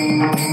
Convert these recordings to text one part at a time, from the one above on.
Oh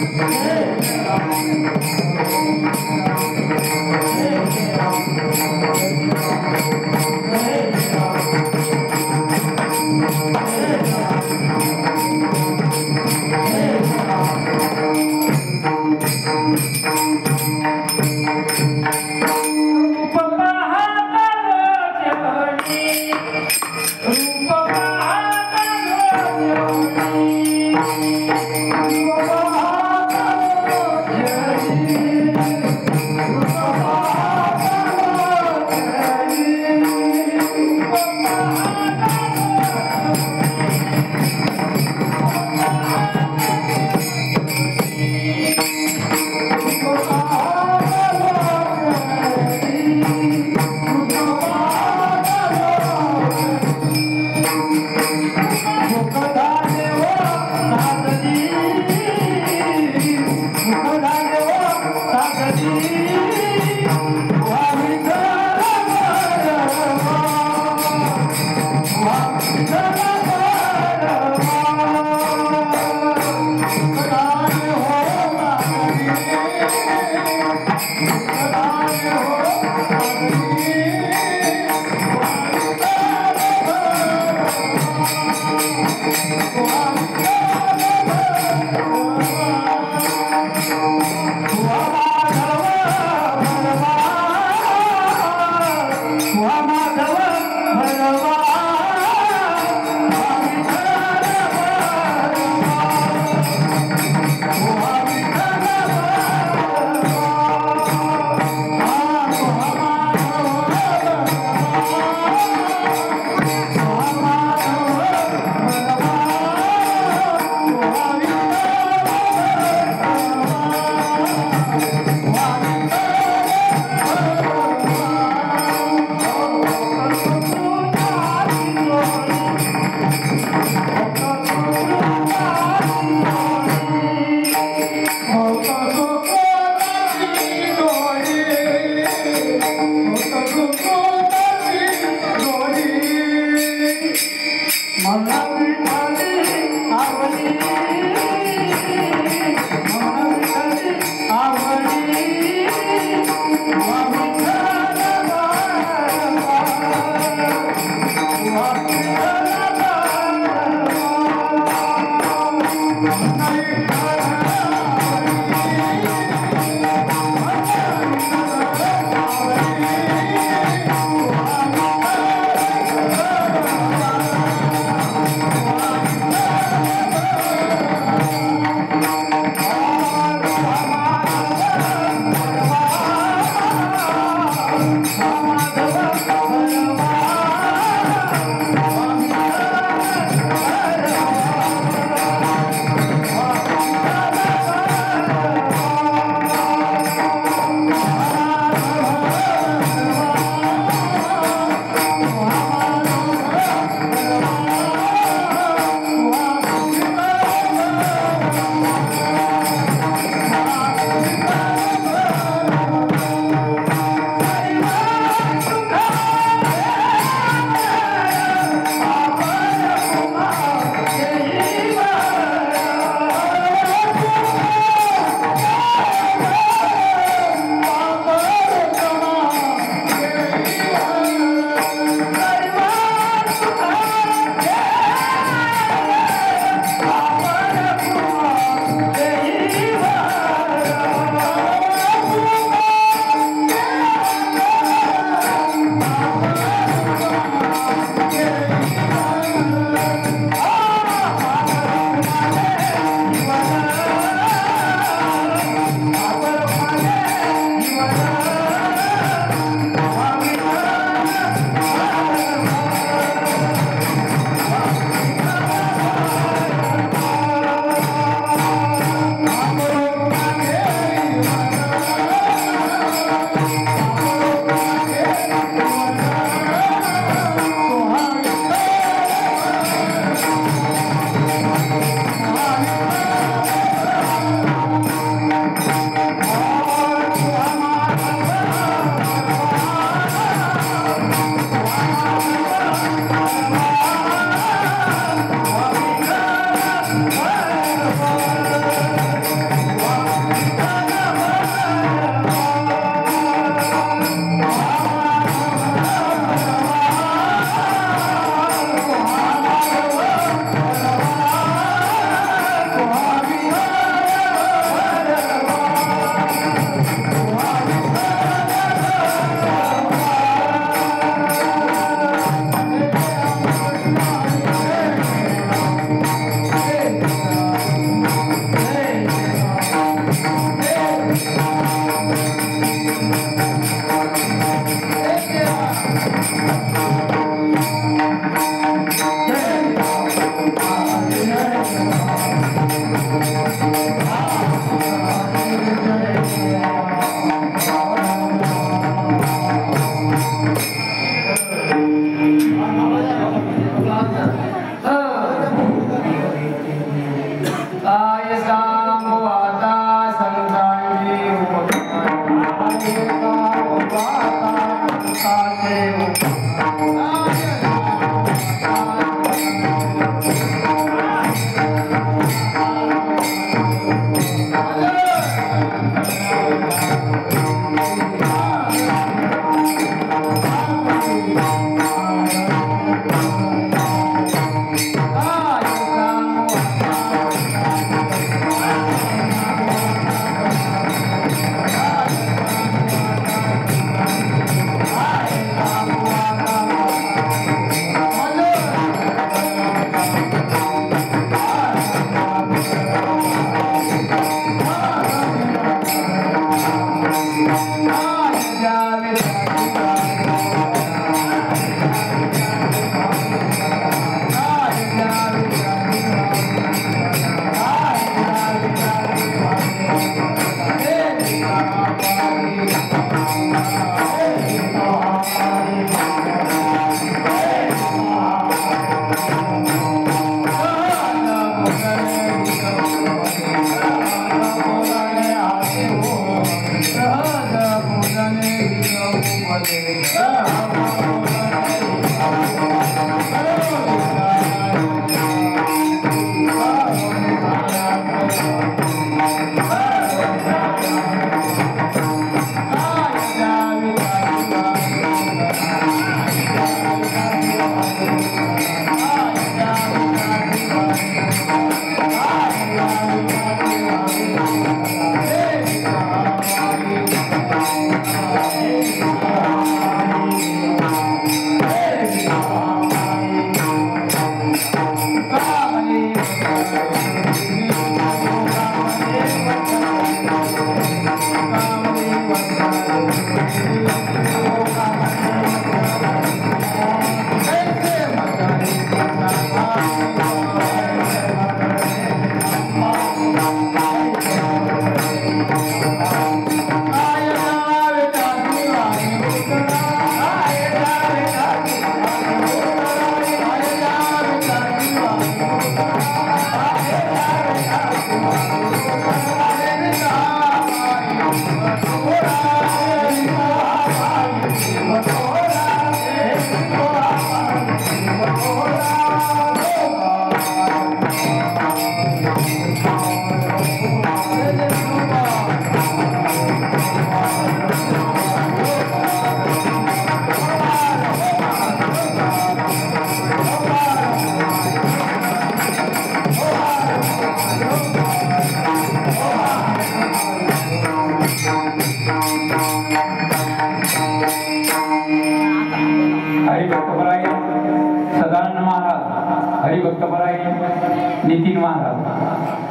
Nitin Maharaj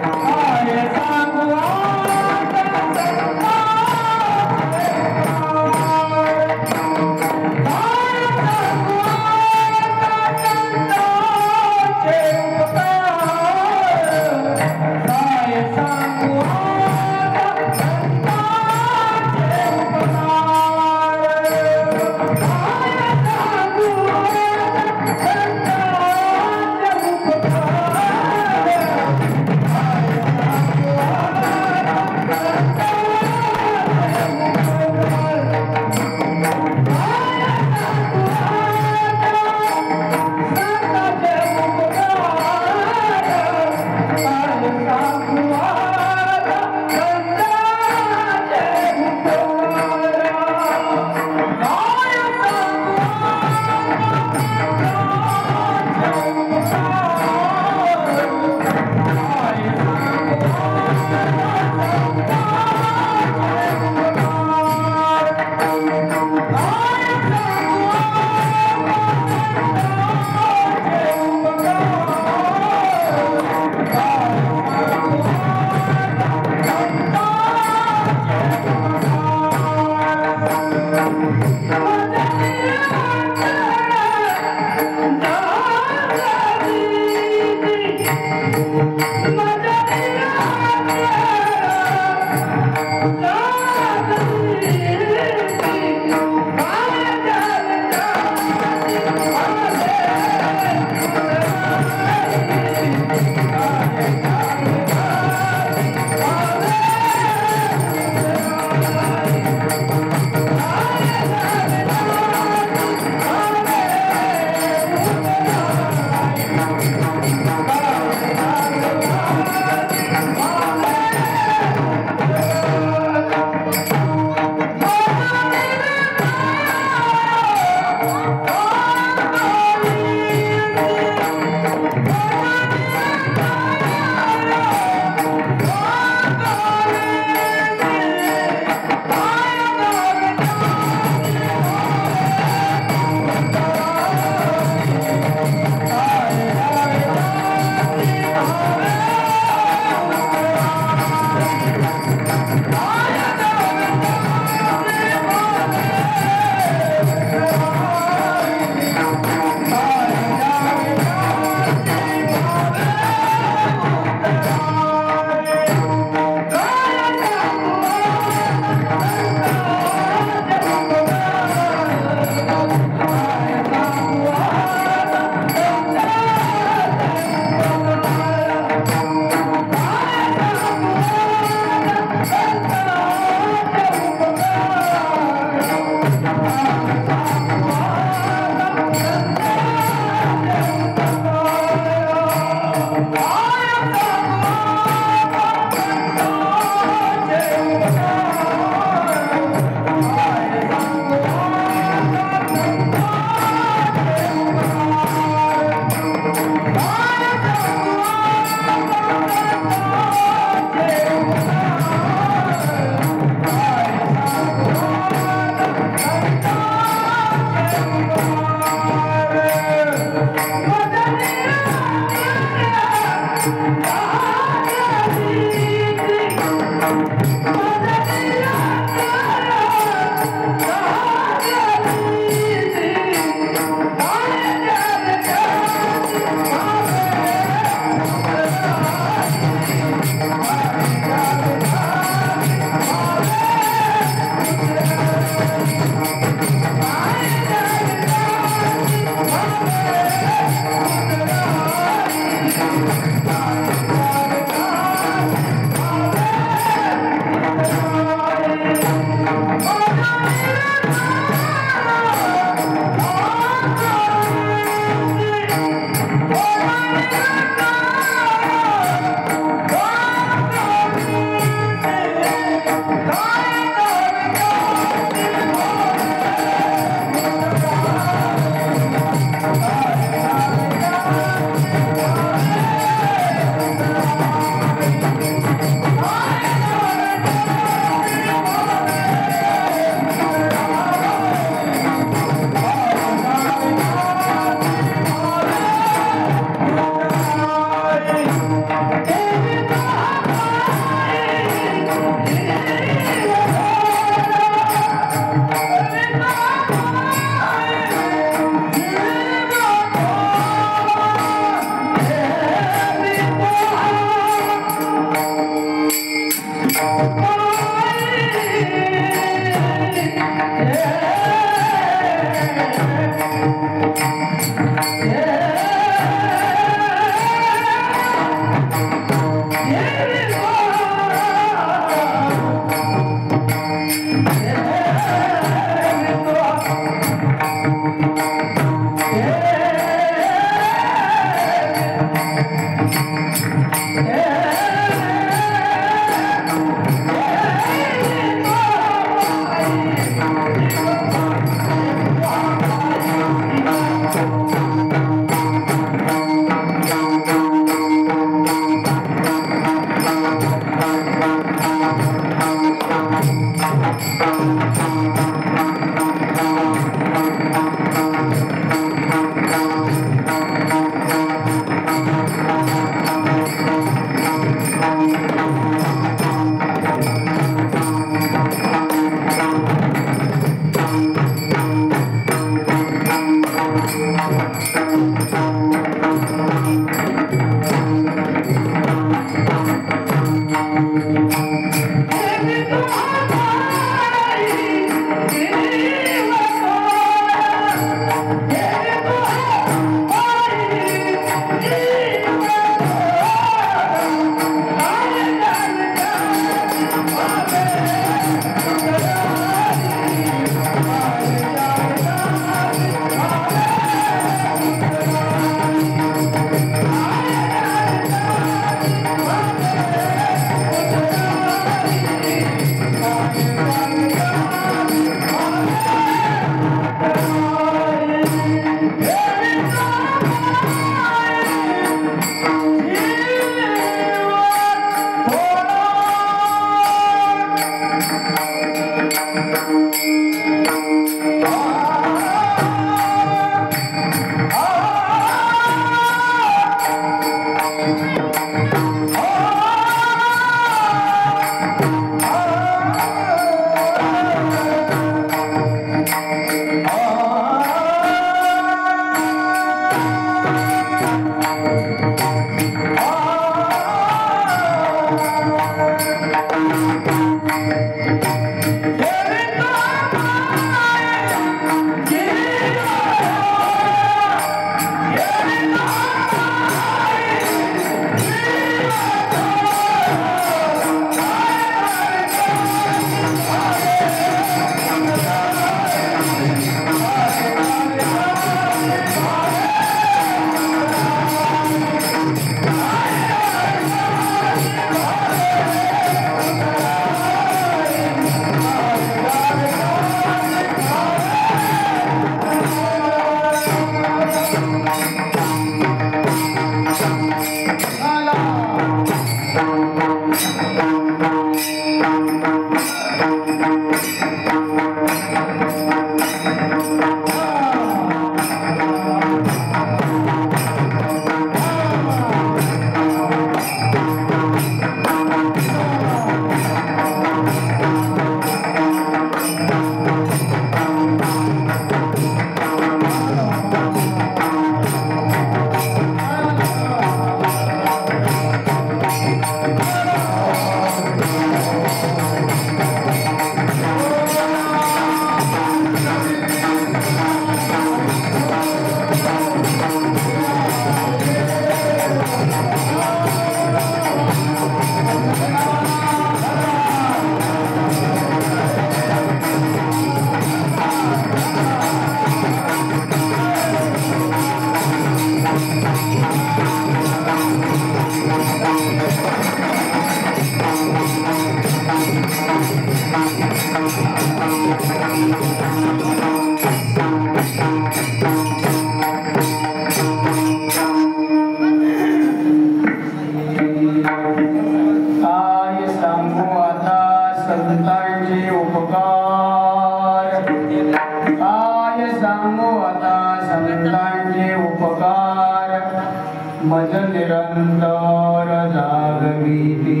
मज निरंतर जागविती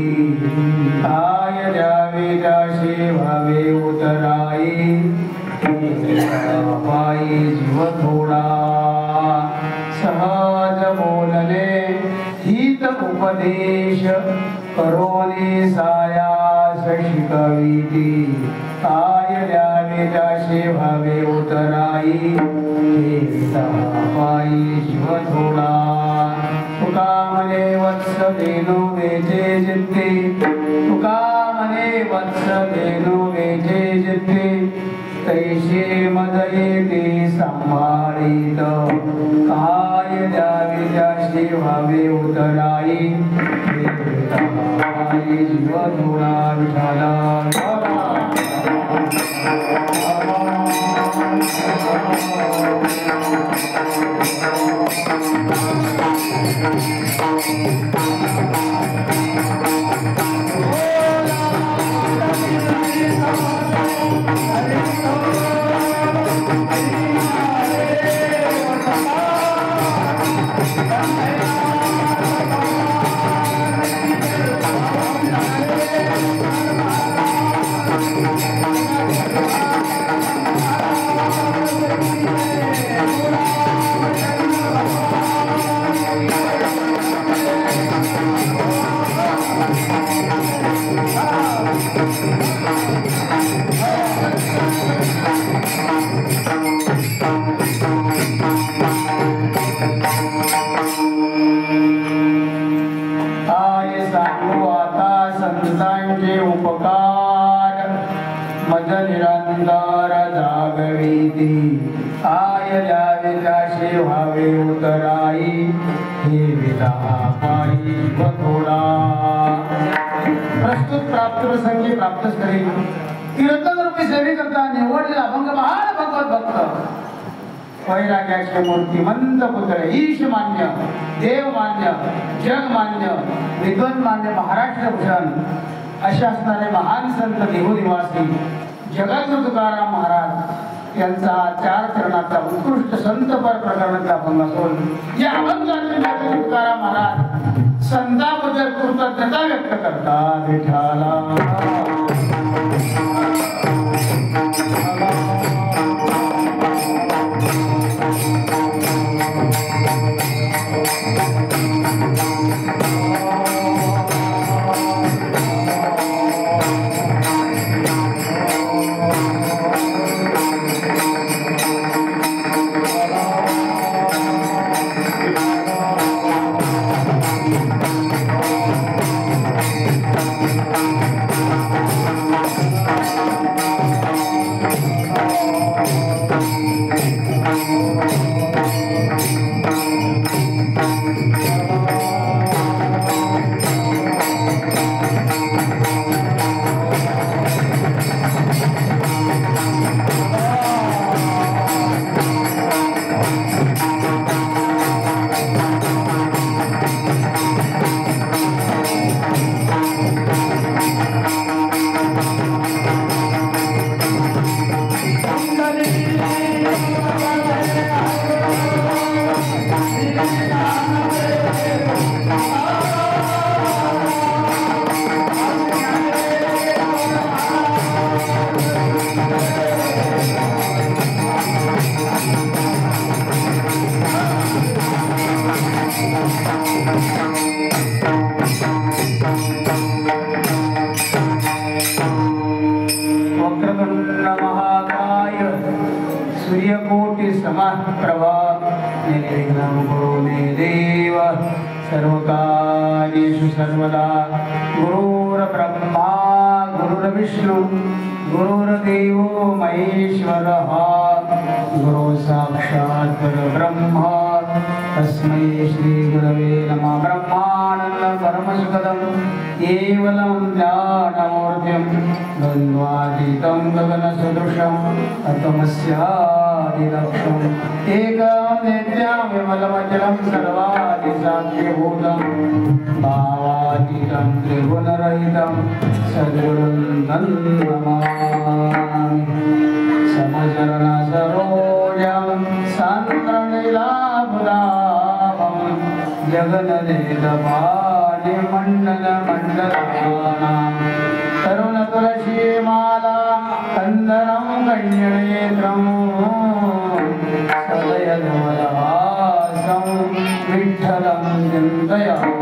काय द्यावे त्याशी भावे उतराई पायी जीव थोडा सहज बोलले हित उपदेश करोनी सायास शिकविती काय द्यावे त्याशी भावे उतराई पायी जीव थोडा तुका मने वत्स देनु वेचे जित्ते तुका मने वत्स देनु वेचे जित्ते तैसे मद येते सांभाळीत काय द्यावे त्याशी व्हावे उतराई जीव थोडा विठाला संतांचे उपकार मज निरंतर जागविती आय द्यावे त्याशी व्हावे उतराई हे विदा पायी थोडा प्रस्तुत प्राप्त प्रसंगी प्राप्त करी कीर्तन रूपी सेवे करता निवडलेला अभंग महान भगवत भक्त वैराग्याचे मूर्तिमंत पुत्र ईश मान्य देव मान्य जग मान्य विद्वान मान्य महाराष्ट्र भूषण असे असणारे महान संत देवनिवासी जगद्गुरु तुकाराम महाराज यांचा 4 चरणाचा उत्कृष्ट संतपर प्रकरणाचा अभंग असून या अभंगातून जगद्गुरु तुकाराम महाराज संताबद्दल कृतज्ञता व्यक्त करतात. विठ्ठला सूर्यकोटि समप्रभा निर्विघ्नं कुरु मे देव सर्वकार्येषु सर्वदा. गुरुर्ब्रह्मा गुरुर्विष्णु गुरुर्देवो महेश्वरः गुरु साक्षात् परब्रह्म तस्मै श्री गुरवे नमः. ब्रह्मानंद परमसुखदं केवलं ज्ञानमूर्तिं द्वन्द्वातीतं गगनसदृशं तत्त्वमस्यादिलक्ष्यम् एकं नित्यं विमलमचलं सर्वादिसाक्षिभूतं भावातीतं त्रिगुणरहितं सद्गुरुं नमामि. समचरणसरोजं सान्द्रनीलाभुलाभं जगन्नेत्रपाणिमण्डलमण्डलानां तरुणतुलसीमाला कन्दरं कण्यनेत्रं सदयधवलहासं विठ्ठलं चिन्तयामि.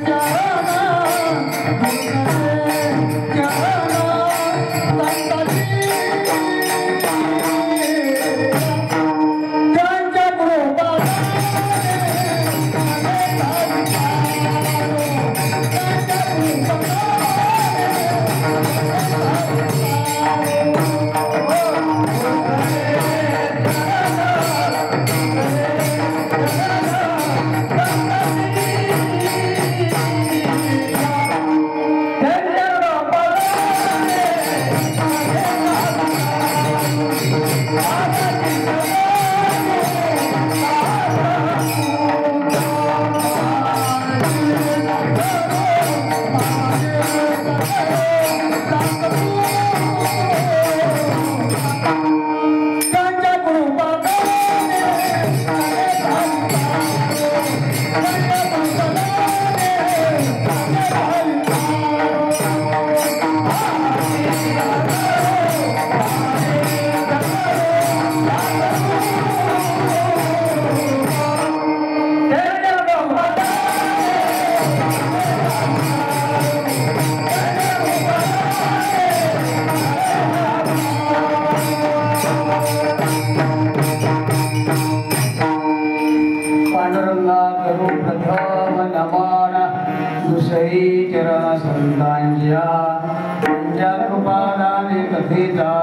Yeah.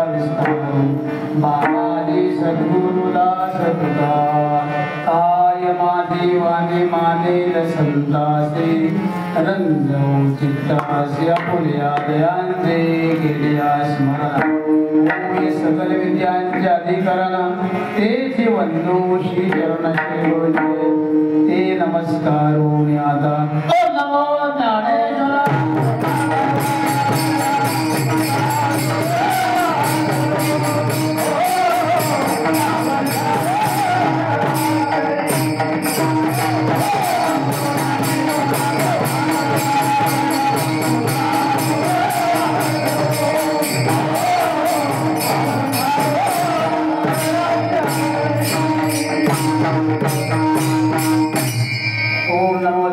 विस्तारू बाबाजी सद्गुरुला सत्कार काय माझे वाणे मानेल संतासे रंजव चित्तासे आपुल्या दयांचे केल्या स्मरण सकल विद्यांचे अधिकरण ते वंदू श्री चरण ते नमस्कार मी आता नमो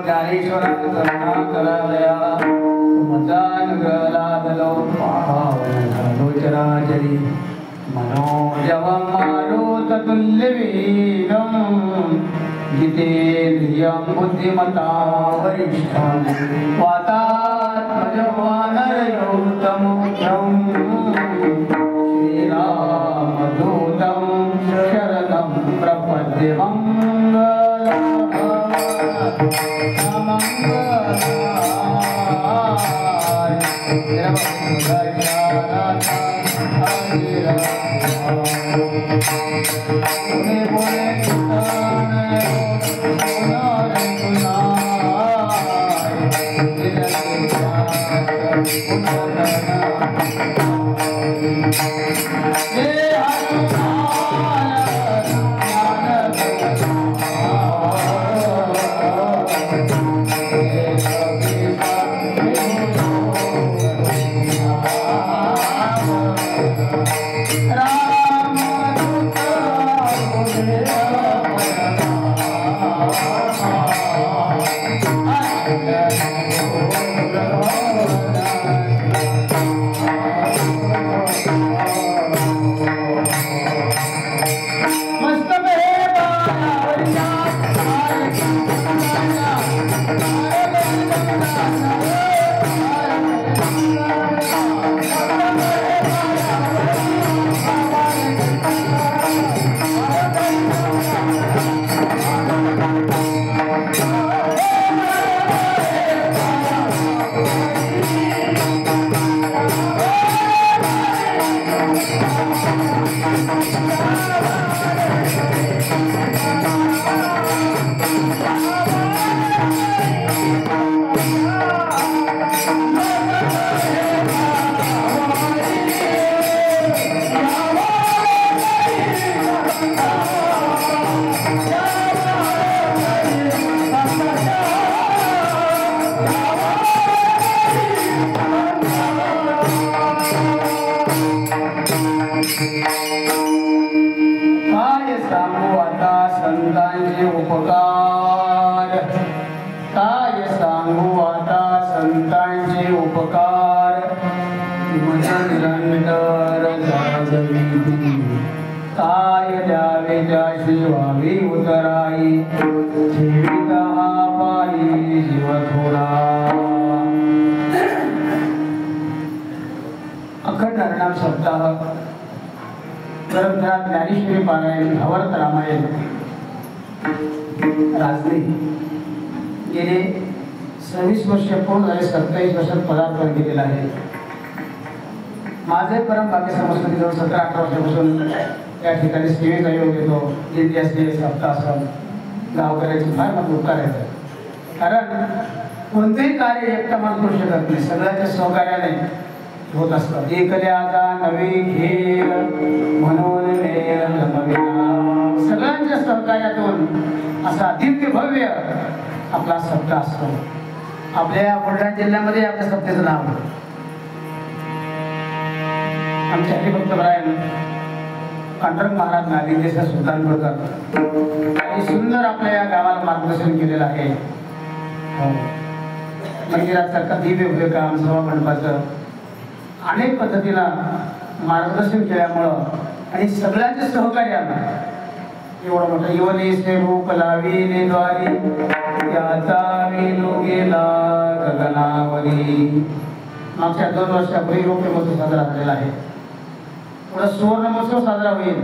ज्ञानेश्वरा मनोजवं मारुततुल्यवेगं जितेन्द्रियं बुद्धिमता वरिष्ठं वातात्मजं वानरयोत्तमं श्रीरामदूतं शरणं प्रपद्ये ज्ञानेश्वरी पारायण भावार्थ रामायण राजनी गेले 26 वर्ष पूर्ण झाले 27 वर्षात पदार्पण केलेलं आहे. माझे परम भाग्य समजतो 17-18 वर्षापासून या ठिकाणी सेवेचा योग येतो. इंडिया स्टेट सप्ताश्रम गावकऱ्याचे फार मोठे उपकार आहेत. कारण कोणतेही कार्य एकटा माणूस करू शकत नाही, सगळ्यांच्या सहकार्याने होत असतात. एकल्याचा नवे खेळ म्हणून सगळ्यांच्या सहकार्यातून असा दिव्य भव्य आपला सप्ताह असतो. आपल्या बुलढाणा जिल्ह्यामध्ये आपल्या सप्त्याचं नाव आमचे हरिभक्त परायण पांडुरंग महाराज नालिंदेश्वर सुलतानपूरकर आणि सुंदर आपल्या या गावाला मार्गदर्शन केलेलं आहे. मंदिरासारखं दिव्य भव्य काम सभा मंडपाचं अनेक पद्धतीनं मार्गदर्शन केल्यामुळं आणि सगळ्यांच्या सहकार्यानं एवढं मोठं युवनेसे रूप लाविले द्वारी याचा विलो गेला गगनावरी. मागच्या 2 वर्षापूर्वी रोपे महोत्सव साजरा झालेला आहे. पुढे सुवर्ण महोत्सव साजरा होईल,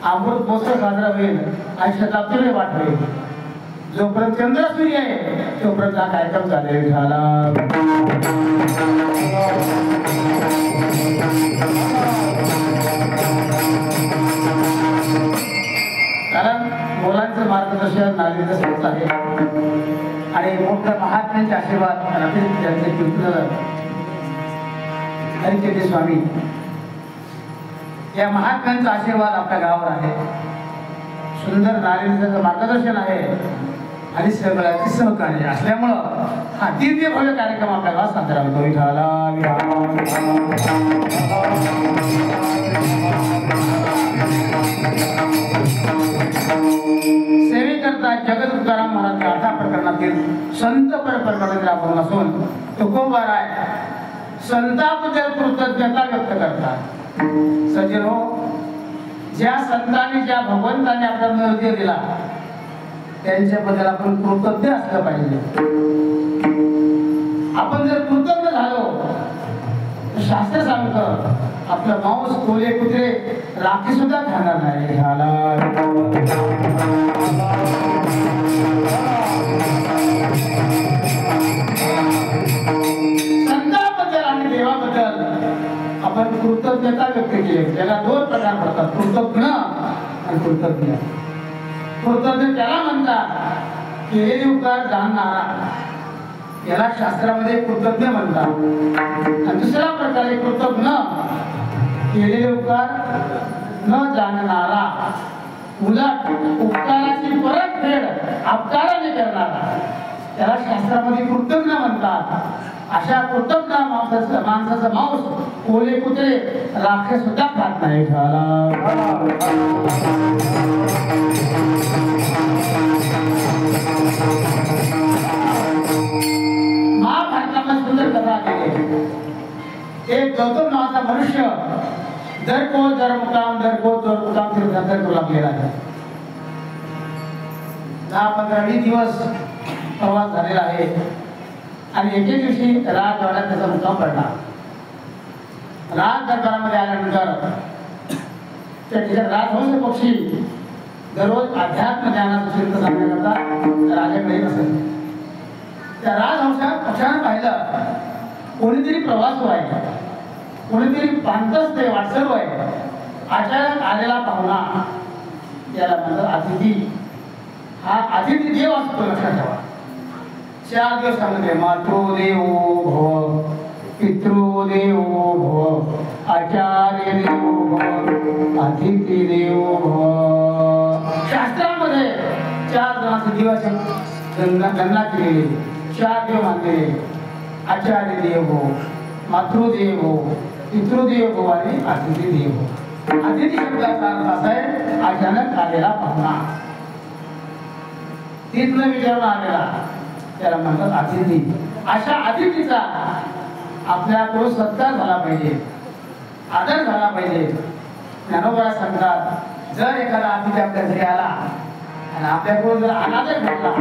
अमृत महोत्सव साजरा होईल आणि शताब्दीने वाट होईल. जोपर्यंत चंद्र सूर्य आहे तोपर्यंत हा कार्यक्रम चालेल झाला. कारण मुलांचं मार्गदर्शन नागरिक संस्था आहे आणि मोठ्या महात्म्यांचे आशीर्वाद त्यांचे कीर्तन हरिचंद्र स्वामी या महात्म्यांचा आशीर्वाद आपल्या गावावर आहे. सुंदर नागरिकांचं मार्गदर्शन आहे आणि सगळ्याचे सहकार्य असल्यामुळं हा दिव्य भव्य कार्यक्रम आपल्या गावात साजरा होतो. सेवेकरता जगत तुकाराम महाराज 8 प्रकरणातील संत प्रकरणातील आपण असून तुकोबाराय संताबद्दल कृतज्ञता व्यक्त करतात. सज्जनो, ज्या संतांनी ज्या भगवंताने आपल्याला निर्देश दिला त्यांच्याबद्दल आपण कृतज्ञ असलं पाहिजे. आपण जर कृतज्ञ झालो तर शास्त्र सांगतं आपलं मांस कोले कुत्रे राखी सुद्धा खाणार नाही. संतांबद्दल आणि देवाबद्दल आपण कृतज्ञता व्यक्त केली. त्याला 2 प्रकार पडतात, कृतज्ञ आणि कृतज्ञ. कृतज्ञ त्याला म्हणतात केलेले उपकार जाणणारा, याला शास्त्रामध्ये कृतज्ञ म्हणतात. आणि दुसरा प्रकार आहे कृतज्ञ केलेले उपकार न जाणणारा, उलट उपकाराची परतफेड अपकाराने करणारा, त्याला शास्त्रामध्ये कृतज्ञ म्हणतात. अशा कृतज्ञ माणसाचं मांस कोले कुत्रे राखे सुद्धा खात नाही. महाभारतामध्ये सुंदर कथा आहे. एक गौतम नावाचा मनुष्य दर मुकाम तीर्थयात्रा करू लागलेला आहे. 10-15-20 दिवस प्रवास झालेला आहे आणि एके दिवशी राजवाड्यात त्याचा मुक्काम पडला. राज दरबारामध्ये आल्यानंतर त्या ठिकाणी राजहंस पक्षी दररोज अध्यात्म ज्ञानाचं चिंतन सांगण्याकरता राजाकडे असेल. त्या राजहंसा पक्षानं पाहिलं कोणीतरी प्रवास आहे, कोणीतरी पांतच ते वाटसरू आहे. अचानक आलेला पाहुणा याला म्हणतात अतिथी. हा अतिथी देव असतो, लक्षात ठेवा. 4 दिवस सांगितले मातृदेवो भव, पितृदेवो भव, आचार्य देवो भव, अतिथी देवो भव. शास्त्रामध्ये 4 जणांचे देवाची गणना केलेली. 4 देव मानलेले, आचार्य देव भव, मातृदेव भव, पितृदेव भव आणि अतिथी देव भव. अतिथी शब्दाचा अर्थ असा आहे अचानक आलेला पाहुणा, तिथनं विचारून आलेला, त्याला म्हणतात अतिथी. अशा अतिथीचा आपल्याकडून सत्कार झाला पाहिजे, आदर झाला पाहिजे. ज्ञानोबा सांगतात जर एखादा अतिथी आपल्या घरी आला आणि आपल्याकडून जर अनादर घडला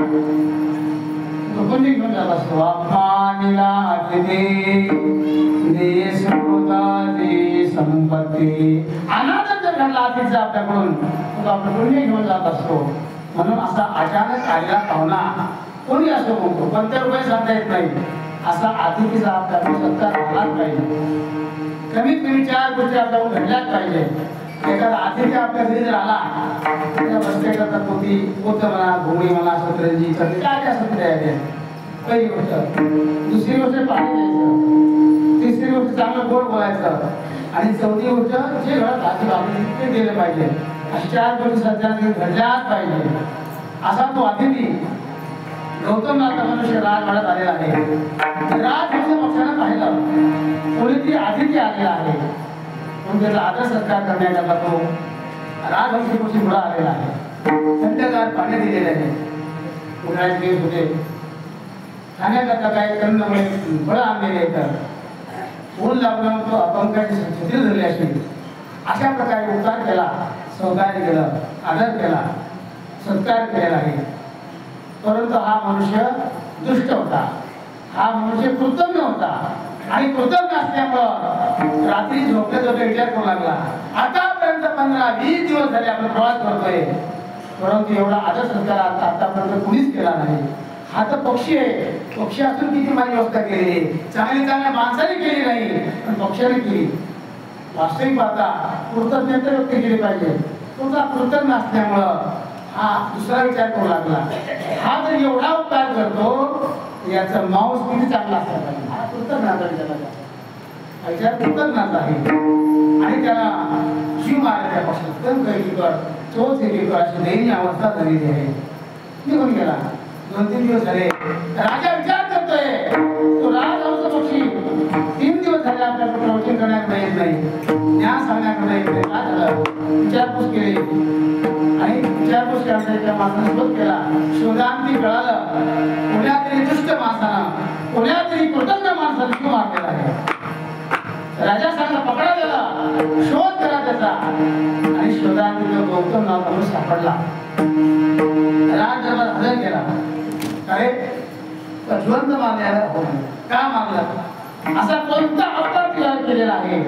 तो कोणी घेऊन जात असतो. अपमानिला अतिथी देशमुदाची संपत्ती. अनादर जर घडला अतिथीचा आपल्याकडून तो आपल्याकडून घेऊन जात असतो. म्हणून असा अचानक आलेला पाहुणा कोणी असो म्हणतो, पण त्या रुपये सांगता येत नाही. असा अतिथीचा आपल्याकडून सत्कार झालाच पाहिजे. कमीत कमी 4 गोष्टी आपल्याकडून घडल्याच पाहिजे. एखादा अतिथी आपल्या घरी जर आला त्या बसण्याकरता पोतं म्हणा, घोंगडी म्हणा, सतरंजी काय काय असं तयारी. पहिली गोष्ट. दुसरी गोष्ट पाणी द्यायचं. तिसरी गोष्ट चांगलं गोड बोलायचं. आणि चौथी गोष्ट जे घरात भाजी ते दिलं पाहिजे. अशा 4 गोष्टी सध्या घडल्याच पाहिजे. असा तो अतिथी गौतम नावाचा मनुष्य राजवाड्यात आलेला आहे. राजहंस पक्षानं पाहिलं कोणीतरी अतिथी आलेला आहे म्हणून त्याचा आदर सत्कार करण्याकरता तो राजहंस पक्षी पुढे आलेला आहे. थंडगार पाणी दिलेले आहे. उन्हाळ्याचे दिवस होते, खाण्याकरता काही कंदमुळे फळं आणलेले आहेत. ऊन लागून तो अपंगाची छत्री धरली असेल. अशा प्रकारे उपकार केला, सहकार्य केलं, आदर केला, सत्कार केलेला आहे. परंतु हा मनुष्य दुष्ट होता, हा मनुष्य कृतज्ञ होता. आणि कृतज्ञ असल्यामुळं रात्री झोपले विचार करू लागला. आतापर्यंत 15-20 दिवस झाले आपण प्रवास करतोय, परंतु एवढा आदर सत्कार आतापर्यंत कुणीच केला नाही. हा तर पक्षी आहे, पक्षी असून किती माझी व्यवस्था केली, चांगल्या माणसाने केली नाही पण पक्षाने केली. वास्तविक पाहता कृतज्ञता व्यक्त केली पाहिजे. तुझा कृतज्ञ असल्यामुळं हा दुसरा विचार करू लागला, हा जर एवढा उपकार करतो याचा मांस किती चांगला असला पाहिजे. हा कृतज्ञता विचार कृतज्ञता आहे. आणि त्याला जीव मारला त्या पक्षात तोच एकीकर अशी दैनी अवस्था झालेली आहे. निघून गेला. 2-3 दिवस झाले, राजा विचार करतोय, तो राजहंस पक्षी 3 दिवस झाले आपल्याला प्रवचन करण्याकडे येत नाही, ज्ञान सांगण्याकडे येत नाही. काय झालं? विचारपूस केली आणि विचारपूस करण्याच्या माणसाने शोध केला. शोधांती कळालं कोण्यातरी दुष्ट माणसानं, कोण्यातरी कृतज्ञ माणसाने जीव मारलेला आहे. राजा सांगा पकडा गेला, शोध करा त्याचा. आणि शोधांती तो गौतम नावाचा माणूस सापडला. राज दरबार हजर केला. काय जिवंत मारण्याला का मारला, असा कोणता अपराध केलेला आहे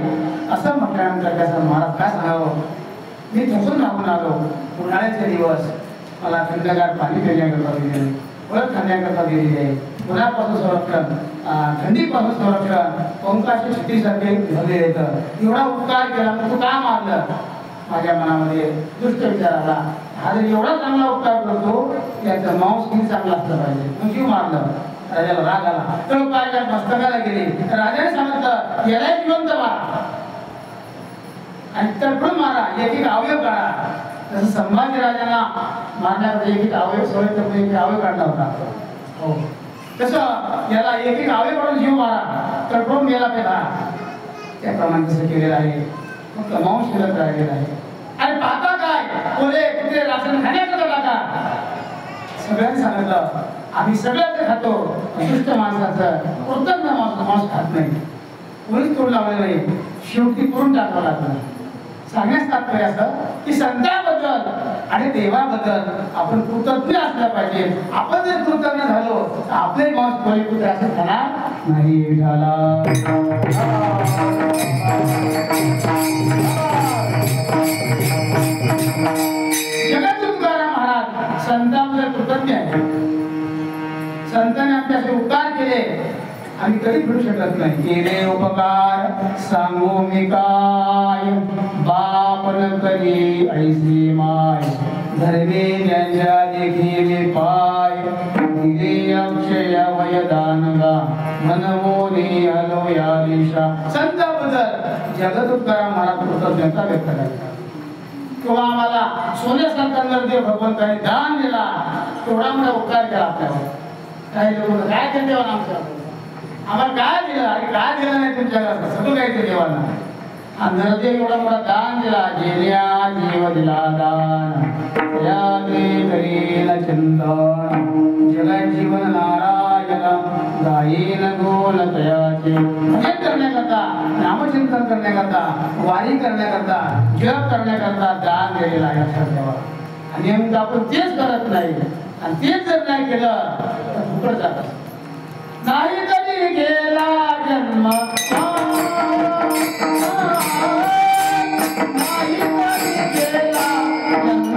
असं म्हटल्यानंतर त्याचा महाराज काय सांगावं, मी थकून राहून आलो. उन्हाळ्याचे दिवस मला थंडगार पाणी पिण्याकरता दिले नाही, परत खाण्याकरता दिलेली आहे. उन्हापासून संरक्षण, थंडीपासून संरक्षण, पंखाची शेतीसाठी झाले येतं. एवढा उपकार केला मग तू का मारलं. माझ्या मनामध्ये दुष्ट विचार आला, हा जर एवढा चांगला उपकार करतो याचं मांस किती चांगला असलं पाहिजे. मग जीव मारलं. राजाला राग आला, तर काय मस्तकाला गेली. राजाने सांगितलं याला जिवंत मारा आणि तडफडून मारा, एक अवयव काढा. तसं संभाजी राजांना मारण्यामध्ये एक अवयव सोडले, एक अवयव काढला होता. हो तसं याला एक अवयव काढून जीव मारा, तडफडून गेला पहिला. त्याप्रमाणे तसं केलेलं आहे. मग मांस शिल्लक राहिलेला आहे. आणि पाहता काय कोले कुठे राशन खाण्याकरता टाका. सगळ्यांनी सांगितलं आम्ही सगळं ते खातो, दुष्ट माणसाचं कृतज्ञ मांस खात नाही. कोणीच तोड लावलं नाही. शेवटी करून टाकावं लागलं. सांगण्यास तात्पर्य असं की संतांबद्दल आणि देवाबद्दल आपण कृतज्ञ असलं पाहिजे. आपण जर कृतज्ञ झालो तर आपले मांस बळीपुत्र असं खाणार नाही. झाला जगद्गुरु तुकाराम महाराज संतांबद्दल कृतज्ञ आहे. संतांनी आमच्याशी उपकार केले, आम्ही कधी फिरू शकत नाही. केले उपकार सांगू मी काय, बापन करी ऐसी माय, धर्मे ज्यांच्या देखिले पाय, दिले अक्षय वयदानगा, मनवोनी हलो या दिशा. संतांबद्दल जगद्गुरु तुकाराम महाराज कृतज्ञता व्यक्त करतात. किंवा आम्हाला सोन्यासारखा नरदेव भगवंताने दान दिला, तेवढा मोठा उपकार केला आपल्यावर. काही लोक काय केलं देवाला आम्हाला काय दिलं, अरे काय दिलं नाही तुमच्या घरात, सगळं काय ते देवाला. हा नरदेव एवढा मोठा दान दिला. जेल्या जीव दिला दान, या करीन चिंतन, जगत जीवन नारायण, गायीन गोल तयाचे. भजन करण्याकरता, नामचिंतन करण्याकरता, वारी करण्याकरता, जप करण्याकरता दान दिलेला आहे देवा. आणि नेमकं आपण तेच करत नाही, आणि तेच जर नाही केलं तर फुकट जात असत. नाही तरी गेला जन्म, नाही तरी गेला जन्म,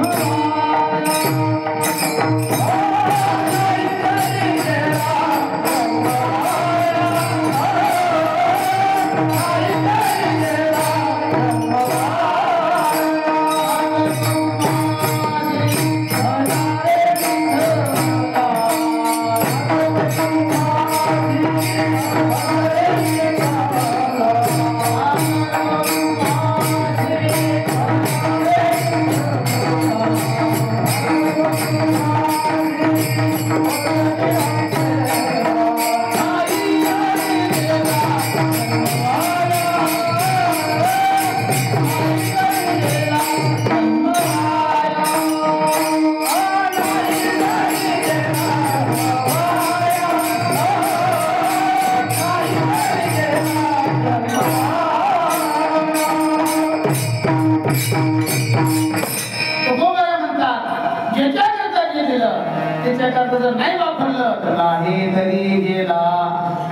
जर नाही वापरलं तर नाही तरी गेला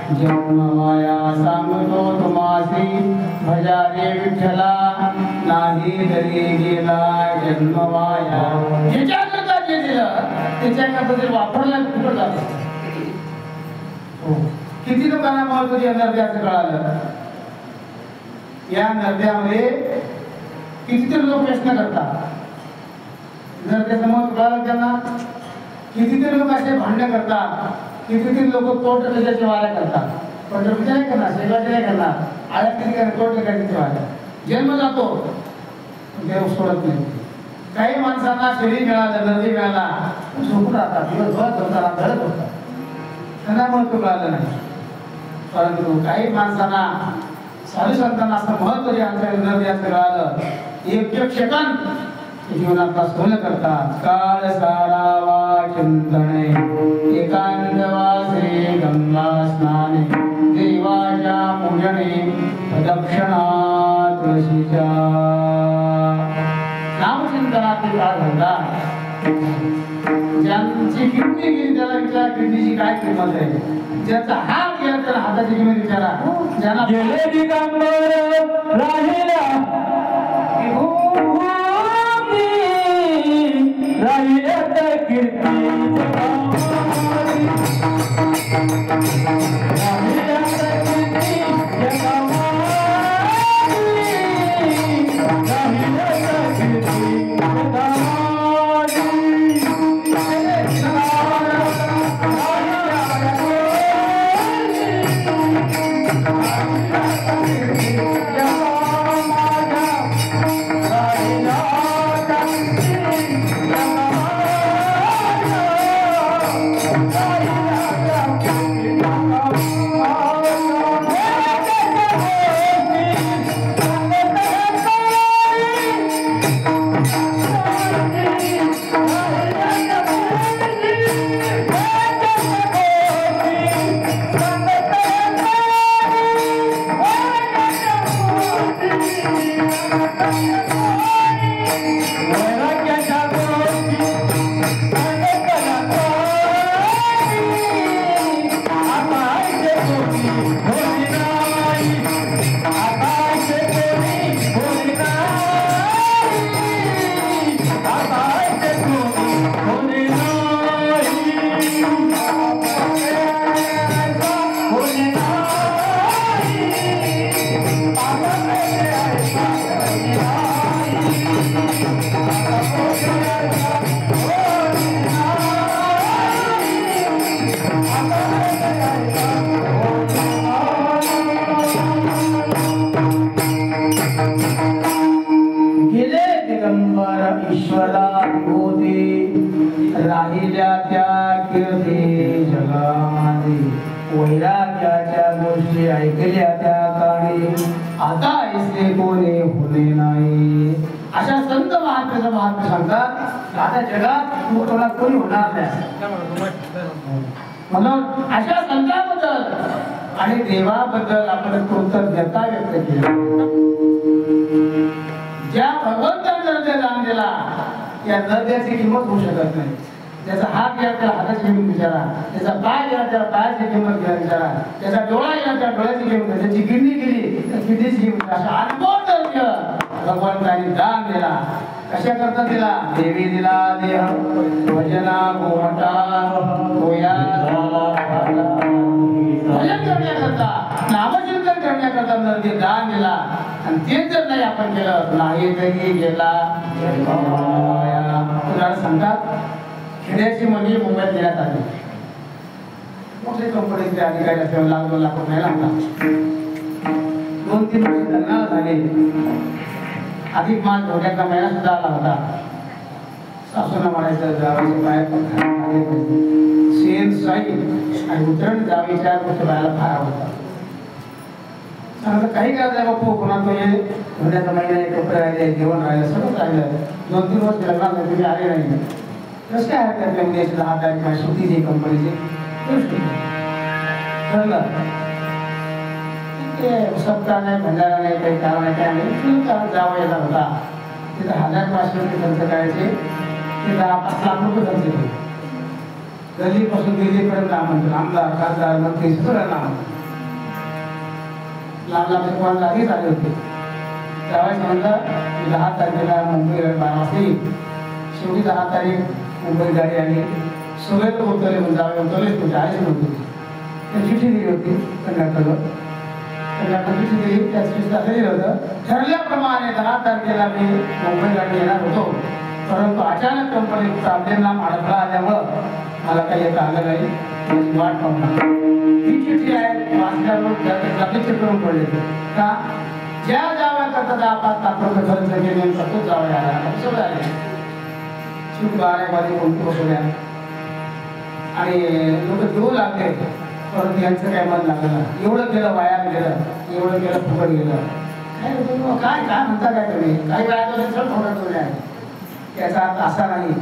जन्ममाया सांगतो तुम्हासी भजा रे विठ्ठला नाही तरी गेला जन्ममाया. ज्याच्याकरता जे दिलं त्याच्याकरता ते वापरला कुठं जातं. किती लोकांना महत्वाची नद्याचं कळालं. या नद्यामध्ये कितीतरी लोक प्रश्न करतात. नद्याचं महत्व कळालं त्यांना. कितीतरी लोक असे भांडण करतात. कितीतरी लोक कोर्ट कशाच्या वाऱ्या करतात. पण विचार नाही करणार, शेगाचे नाही करणार, आळ्यात किती करणार, कोर्ट कशाच्या वाऱ्या. जन्म जातो देव सोडत नाही. काही माणसांना शरीर मिळालं, नदी मिळाला, झोपून राहतात, दिवसभर झोपतात, घडत होतात, त्यांना महत्व कळालं नाही. परंतु काही माणसांना साधू संतांना असं महत्व जे नद्याचं कळालं. एक एक सेकंद जीवनातला सोनं करतात. काळ सारावा चिंतने एकांतवासे गंगा स्नाने देवाच्या पूजने प्रदक्षिणा तुळशीच्या. नामचिंतनात काळ घालतात. ज्यांची किडनी गेली त्याला विचारा किडनीची काय किंमत आहे. ज्याचा हात गेला त्याला हाताची किंमत विचारा. ज्यांना गेले दिगंबर राहिला राहिल्या तर कीर्ती राहिल्या तर कीर्ती राहिल्या तर कीर्ती ईश्वरा होते राहिल्या त्या कीर्ती जगामध्ये. वैराग्याच्या गोष्टी ऐकल्या त्या काळी आता ऐसे कोणी होणे नाही. अशा संत महात्म्याचं महात्म्य सांगतात. आता जगात मोठा कोणी होणार नाही. म्हणून अशा संतांबद्दल आणि देवाबद्दल आपण कृतज्ञता व्यक्त केली. ज्या भगवंताने नद्या दान दिला या नद्याची किंमत होऊ शकत नाही. त्याचा हात गेला त्याला हाताची किंमत विचारा. त्याचा पाय गेला त्याला पायाची किंमत घ्या विचारा. त्याचा डोळा गेला त्या डोळ्याची किंमत. त्याची किडनी गेली त्या किडनीची किंमत. अशा अनमोल द्रव्य भगवंताने दान दिला. कशा करता दिला. देवी दिला देह भजना गोमटा होया भजन करण्याकरता नामचिंतन करण्याकरता नदी दान दिला. आणि ते जर नाही आपण केलं नाही तरी गेला. तुला सांगतात खेड्याची मुलगी मुंबईत देण्यात आली. मोठे कंपनीचे अधिकारी असल्यावर लाख 2 लाख रुपये लागतात. 2-3 वर्ष लग्नाला झाले. अधिक मास धोक्याचा महिना सुद्धा आला होता. सासूला म्हणायचं जावायचे बाहेर शेण साई आणि उतरण जावीच्या गोष्ट बायला फार आवडतात. सांगतं काही करायचं बापू पुन्हा तो ये धोक्याचा महिना कपडे राहिले जेवण राहिलं सगळं राहिलं. 2-3 वर्ष लग्नाला तुम्ही आले नाही. कसं काय हरकत नाही. 10 तारीख सुट्टीची कंपनीची ठरलं. सप्ताह नाही भंडारा नाही काही कारण नाही काय नाही. जावं यायला होता तिथं 1000-500 रुपये खर्च करायचे. ते 10-5 लाख रुपये खर्च केले. गल्लीपासून दिल्लीपर्यंत आमंत्रण. आमदार खासदार मंत्री सगळ्यांना आमंत्रण. लांब लांबचे कॉल आधीच आले होते. त्यावेळेस म्हणलं की 10 तारखेला मुंबई 12 वाजता येईल. शेवटी 10 तारीख मुंबई गाडी आली. सगळे लोक उतरले, म्हणजे उतरलेच होते, आलेच नव्हते. त्यांची चिठ्ठी दिली होती कंडक्टरवर. कंडक्टर चिठ्ठी दिली, त्या चिठ्ठीत असं लिहिलं होतं, ठरल्याप्रमाणे 10 तारखेला मी मुंबई गाडी येणार होतो, परंतु अचानक कंपनीत प्रॉब्लेमला अडथळा आल्यामुळं मला काही येता आलं नाही. माझी वाट पाहू. ही चिठ्ठी आहे वाचल्यावर लगेच करून पडले का ज्या जाव्याकरता 5 लाख रुपये खर्च केले तोच जावया आला. सगळं आले शिव 12 वाजे कोणती बसवल्या आणि लोक देऊ लागले, परंतु यांचं काय मन लागलं. एवढं केलं वाया गेलं, एवढं केलं फुकट गेलं. काय काय म्हणता काय तुम्ही? काही वेळा सर फुकट आहे. याचा अर्थ असा नाही,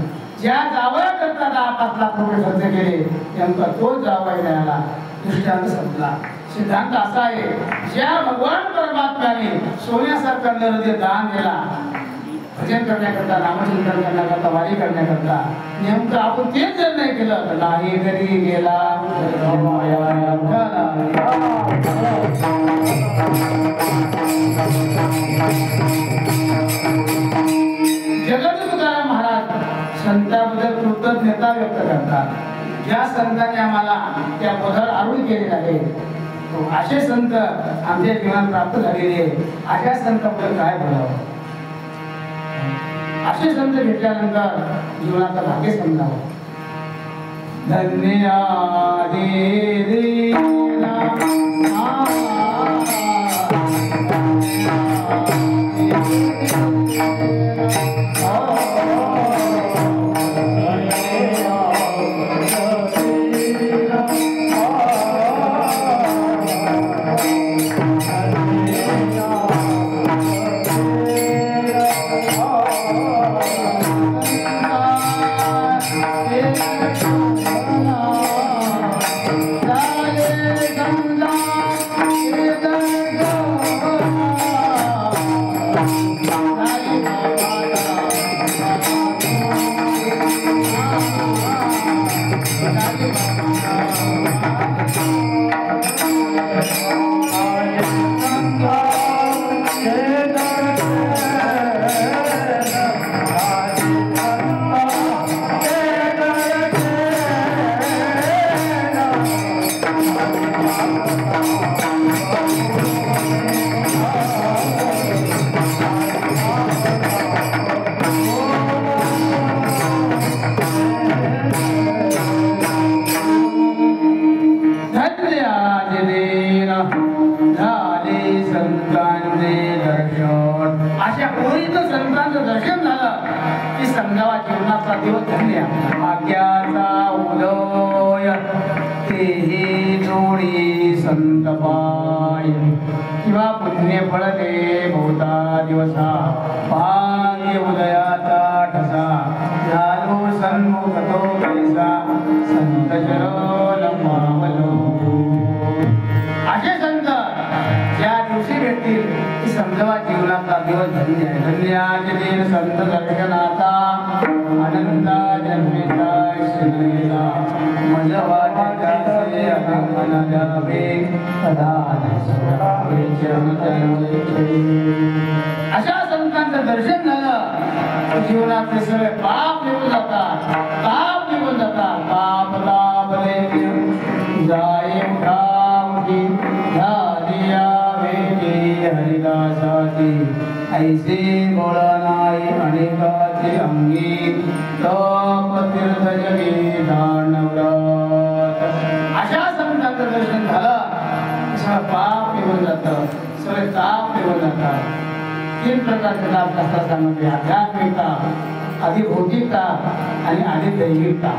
ज्या जावया करता 10-5 लाख रुपये खर्च केले नेमका तोच जावया मिळाला. दृष्टांत संपला. सिद्धांत असा आहे, ज्या भगवान परमात्म्याने सोन्यासारखा नरदे दान दिला, भजन करण्याकरता, नामचिंतन करण्याकरता, वारी करण्याकरता, नेमकं आपण तेच जर नाही केलं तर नाही घरी गेला. जगद्गुरु तुकाराम महाराज संतांबद्दल कृतज्ञता व्यक्त करतात. ज्या संतांनी आम्हाला त्या पदावर आरूढ केलेला आहे, असे संत आमच्या जीवनात प्राप्त झालेले, अशा संतांबद्दल काय बोलावं. असे संत भेटल्यानंतर जीवनाचा भाग्य समजावं. धन्य किंवा पुण्य फळते बहुता दिवसा भाग्य उदयाचा ठसा झालो सन्मुख तो कैसा संत चरण पावलो. असे संत ज्या दिवशी भेटतील ती समजावा जीवनाचा दिवस धन्य आहे. धन्याचे दिन संत दर्शनाचा आनंदा जन्मेचा श्रीला मजवाचे अभिमान द्यावे सदा. अशा संतांचं दर्शन झालं जीवनातले सगळे पाप निघून जातात, ताप निघून जातात. पाप लाभले जाय उठावती झालिया भेटी हरिदासाची ऐसे गोळ नाही अनेकाची अंगी तप तीर्थ जगी दानव्रत. अशा संतांचं दर्शन झालं पाप निघून जातं, सगळे ताप निघून जातात. 3 प्रकारचे ताप शास्त्रात सांगितले: आध्यात्मिकता, अधिभौतिकता आणि अधिदैविकता.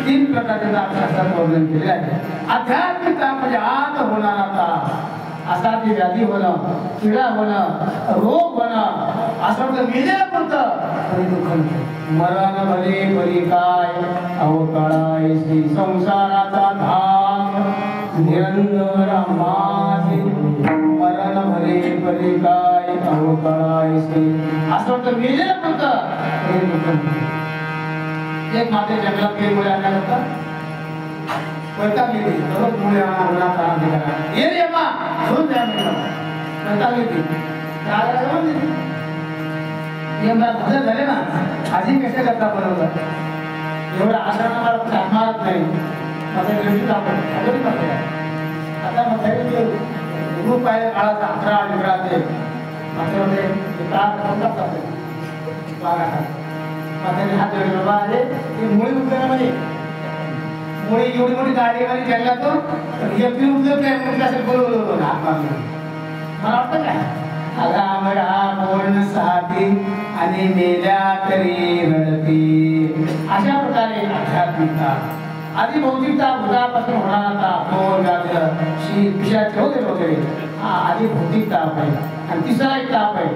3 प्रकारचे ताप शास्त्रात वर्णन केले आहे. आध्यात्मिकता म्हणजे आत होणारा ताप, असा ती व्याधी होणं, किडा होणं, रोग होणं, असं मेल्यापुरतं तरी दुःख नसते. मरण भले बरी काय अवकाळायसी संसाराचा धाम निरंतर माझे. मरण भले बरी काय अवकाळायसी असं मेल्यापुरतं तरी दुःख नसते. एक माते जंगलात गेली मुळे आणल्यानंतर वैताग गेली, दररोज मुळे आणा उन्हात आणा ये रे अम्मा घेऊन जा. स्वतः घेते बदल झाले ना आधी कशा करता बनवलं एवढं आश्रमाला मारत नाही माझ्या दृष्टीत आपण खबरी करते आता मग गुरु पाहिजे काळाचा 11 निघाले माझ्यामध्ये माझ्याने हात जोडले बाबा अरे ते मुळी उचलला म्हणजे मुळी एवढी मोठी गाडीवाली गेला तो एकटी उचलत नाही म्हणून असेल बोलवलं हात मारलं मला वाटतं काय अगामडा बोलणं साधी आणि मेल्या तरी रडती अशा प्रकारे आध्यात्मिकता आधी भौतिकता भूतापासून होणारा ताप पिशाचे वगैरे हा आधी भौतिक ताप आहे आणि तिसरा एक ताप आहे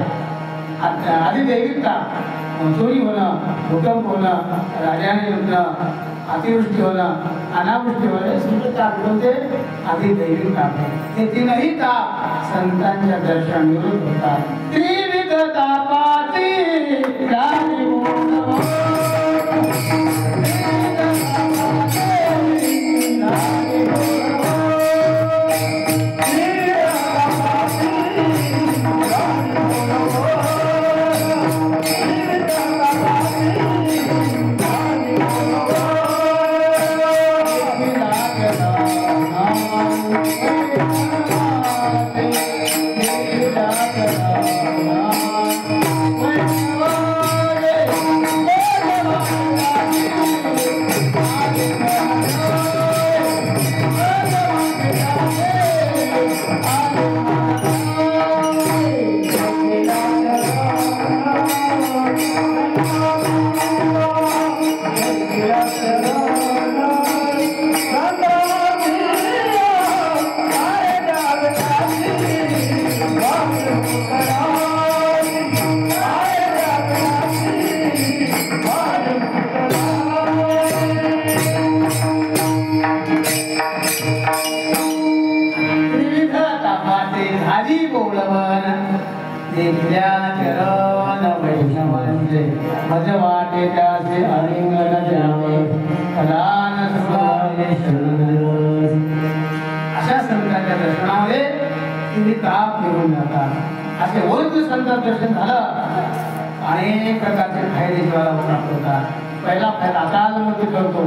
आधी दैविक ताप चोरी होणं भूकंप होणं राजाने लुटणं अतिवृष्टी होणं अनावृष्टी होणं सगळं ताप कोणते आधी दैविक ताप आहे हे तीनही ताप संतांच्या दर्शन विरुद्ध होतात त्रिविध तापाची अशा संतांच्या दर्शनामध्ये तुम्ही ताप निघून जातात असे वैद्य संतांचं दर्शन झालं अनेक प्रकारचे फायदे जीवाला प्राप्त होतात पहिला फायदा अकाल मृत्यू करतो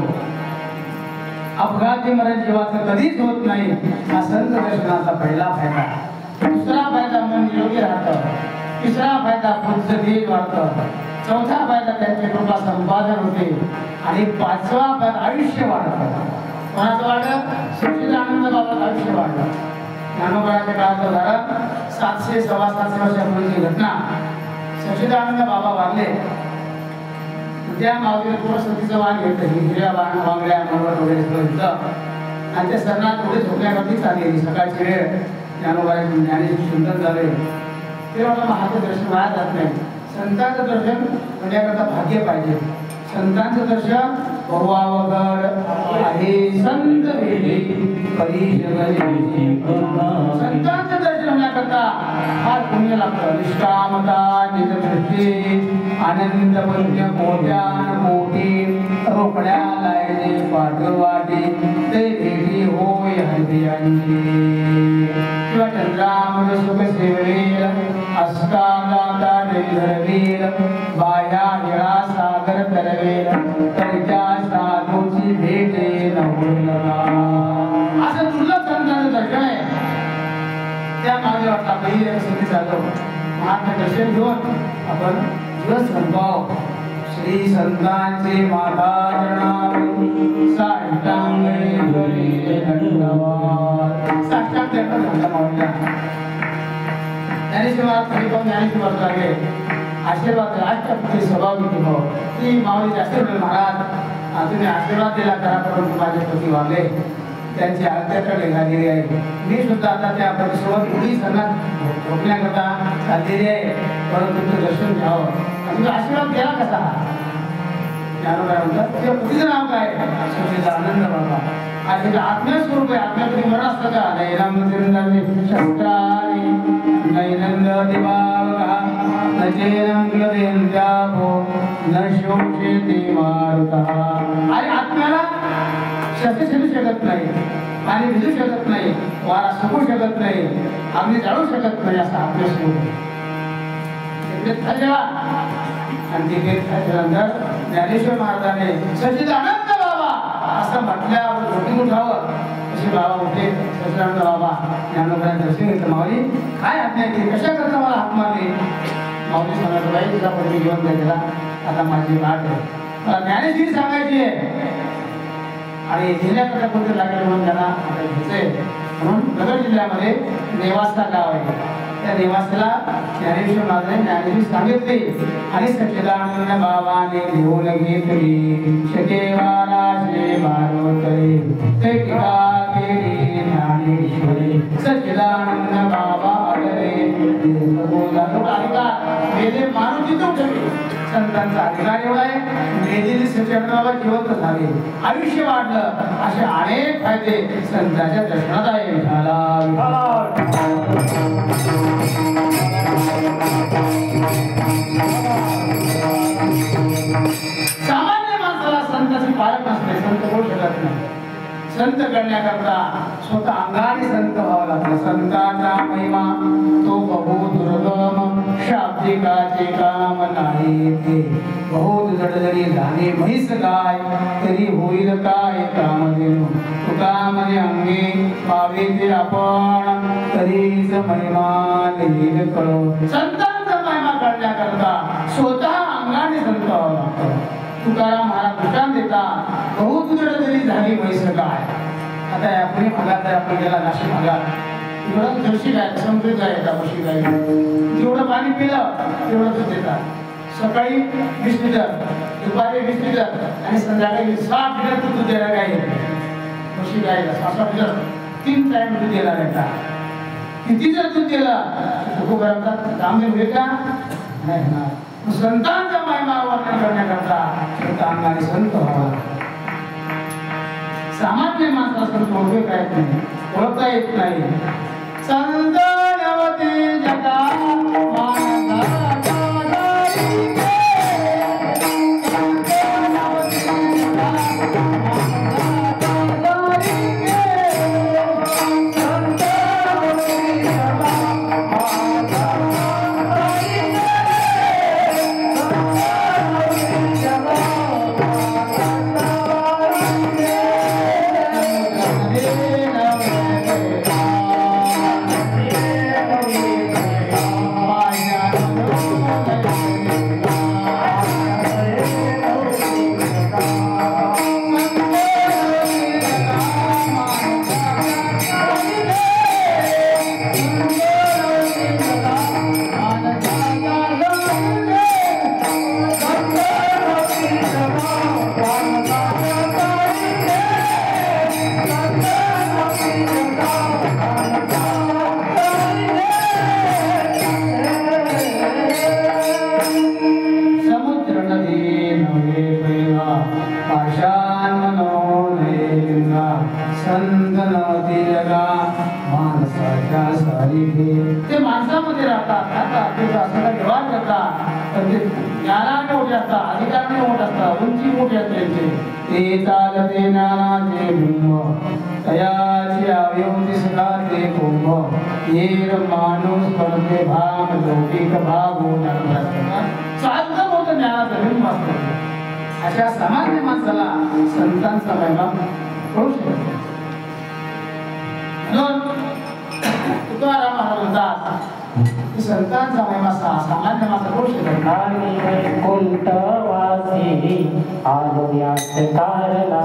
अपघाती मरण जीवाचं कधीच होत नाही हा संत दर्शनाचा पहिला फायदा दुसरा फायदा मन निरोगी राहतं तिसरा फायदा पुढचं तेज वाढतं चौथा फायदा त्यांचे कृपा संपादन होते आणि पाचवा फायदा आयुष्य वाढतं कोणाचं वाढलं सच्चिदानंद बाबाचं आयुष्य वाढलं ज्ञानोबाच्या काळात झालं 700-750 वर्षापूर्वीची घटना सच्चिदानंद बाबा वारले त्या मावळीला पुरस्थितीचं वाण घेतलं हिरव्या बांगड्या मनवट वगैरे सगळं घेतलं आणि त्या सरनात थोडे झोपण्यावरती चालली सकाळची वेळ ज्ञानोबाची ज्ञानेश्वर चिंतन झाले ते मला महाचं दर्शन वाया जात नाही संतांचं दर्शन करण्याकरता भाग्य पाहिजे संतांचं दर्शन भवावगड आहे संत वेळी संतांचं दर्शन होण्याकरता फार पुण्य लागतं निष्कामता निजदृष्टी आनंद पुण्य मोठ्यान मोठी रोकड्या लायने पाठवाटी ते भेटी होय हृदयांची किंवा चंद्रामद सुख सेवेल अस्तादाता धरवील बाया हिळा सागर तरवेल तरीच्या साधूची भेटे नवलला असं दुर्लभ संतांचं दर्शन आहे त्या मागे वाटला पहिली रक्षिती चालू महात्मा दर्शन घेऊन आपण दिवस संपाव श्री संतांचे माता जनावे साष्टांगे धरी दंडवत साष्टांग दंड मावळला ज्ञानेश्वर महाराज ज्ञानेश्वर लागे आशीर्वाद राष्ट्रपती स्वभाव घेतो ती माऊली जास्त महाराज तुम्ही आशीर्वाद दिला करा परंतु माझे पती वागले त्यांची आत्याकडे झालेली आहे मी सुद्धा आता त्या परिसरात उडी सणात झोपण्याकरता चाललेली आहे परंतु तुमचं दर्शन घ्यावं तुम्ही आशीर्वाद द्याला कसा ज्ञानोबा म्हणतात तुझ्या पतीचं नाव काय आनंद बाबा आणि आत्म्यस्वरूप आहे आत्म्याकडे मरण असतं का नैनंद शस्त्राणी नैनंद दिवावगा न चेनं ग्लदेन्द्यापो न शोषेति मारुतः आणि आत्म्याला शस्त्र शिरू शकत नाही, पाणी भिजू शकत नाही, वारा सुकू शकत नाही, अग्नी जाळू शकत नाही असा अभ्यास होतो. आणि तिथे त्याच्यानंतर ज्ञानेश्वर महाराजांनी सच्चिदानंद बाबा असं म्हटल्यावर झोपून उठावं. असे बाबा उठले. सच्चिदानंद बाबा ज्ञानोबांना दर्शन घेतलं. माऊली काय आज्ञा केली, कशा करता मला हात मारले? माऊली सांगायचं बाई तुझा पदवी घेऊन द्यायला आता माझी वाट आहे, मला ज्ञानेश्वरी सांगायची आहे आणि जिल्ह्याकडे कोणते लागेल म्हणून त्यांना आता घ्यायचंय. म्हणून नगर जिल्ह्यामध्ये नेवासा गाव आहे. त्या नेवासाला ज्ञानेश्वर महाराजांनी ज्ञानेश्वरी सांगितली आणि सच्चिदानंद बाबाने घेऊन घेतली. शकेवाराशे भागवतरी ते टीका केली ज्ञानेश्वरी. सच्चिदानंद बाबा आले मेले मारुती तो ठेवली. संतांचा अधिकार एवढा आहे. मेलेली सच्चिदानंद बाबा जिवंत झाले, आयुष्य वाढलं, असे अनेक फायदे संतांच्या दर्शनात आहे. सामान्य माणसाला संतांची पालक नसते, संत होऊ शकत नाही. संत करण्याकरता स्वतः अंगाने संत व्हावं लागतं. संतांचा महिमा तो बहु दुर्गम, शाब्दिकाचे काम नाही ते. बहुत जडजडी झाले म्हैस गाय, तरी होईल काय कामधेनू. तुका म्हणे अंगे पावे ते आपण, तरीच महिमा येईल कळो. संतांचा महिमा करण्याकरता स्वतः अंगाने संत व्हावं लागतं. तुकाराम महाराज दृष्टांत देतात, बहुत जडजडी झाली म्हैस गाय. आता या पुणे भागात आपण गेला नाशिक भागात, एवढं जर्सी गाय संपली गाय येतात. म्हशी गाय जेवढं पाणी पिलं तेवढं दूध देतात. सकाळी 20 लिटर, दुपारी 20 लिटर आणि संध्याकाळी 60 लिटर दूध द्यायला गाय येते. म्हशी गायला 60 लिटर 3 टाइम दूध द्यायला येतात. किती जर दूध दिलं खूप चांगले होईल का? नाही ना. संतांचा महिमा वर्णन करण्याकरता संत अंगाने संत व्हावा. सामान्य माणसाला संत ओळखता येत नाही, ओळखता येत नाही. संत नवते जगा ते माणसामध्ये राहतात, ते शासनाला व्यवहार करतात, पण ते ज्ञानाने मोठे असतात, अधिकाराने मोठे असतात, उंची मोठी असते. ते चालते ज्ञानाचे बिंब, तयाची अवयव दिसला ते कुंभ. येर माणूस करते भाग लौकिक भाग चालतं मोठं ज्ञानाचं बिंब असतं. अशा सामान्य माणसाला संतांचा महिमा कळू शकतो. तुकाराम महाराज म्हणतात संतांचा महिमा सामान्य माणसा कळू शकत नाही. कुंटवासी आलोयात कारला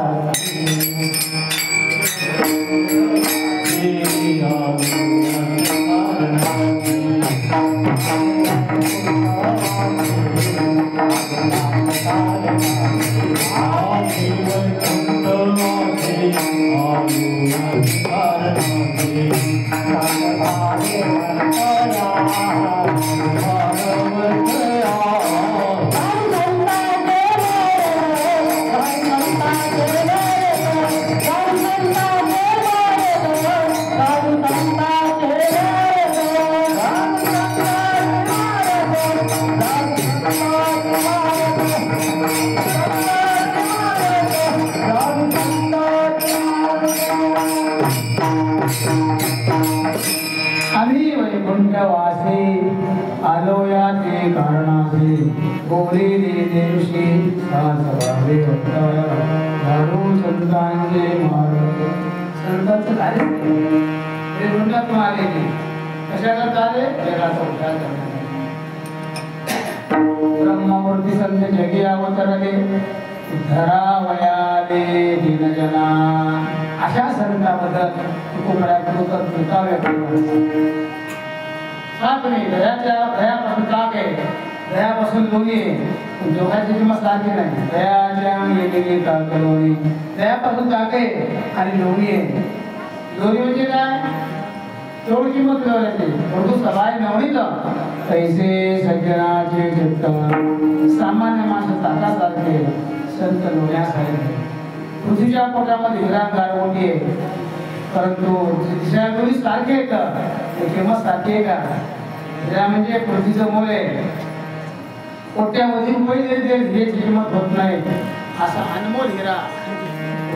गोरी दिवशी भावे होता झाडू संतांचे मार्ग संतांचं कार्य हे म्हणतात मारे कशाला कार्य जगाचा उद्धार करण्यासाठी ब्रह्ममूर्ती संत जगी अवतरले धरावयाले दीनजना अशा संतांबद्दल कृतज्ञता व्यक्त करतो. सातवी दयापासून ताक आहे, दयापासून लोणी आहे, दोघांची किंमत सारखी नाही. दयाच्या गेलेली ताकलोणी, दयापासून ताक आहे आणि लोणी आहे. लोणी म्हणजे काय? तेवढी किंमत मिळवायची. परंतु सवाय नवनीत पैसे सज्जनाचे चित्त सामान्य माणसं ताकासारखे संत लोण्यासारखे. पृथ्वीच्या पोटामध्ये हिरा गारवोटी आहे, परंतु दिशागुणी सारखे आहेत. किंमत सारखी आहे का? हिरा म्हणजे पृथ्वीचं मोल आहे. कोट्यावधी रुपये देईल याची किंमत होत नाही. असा अनमोल हिरा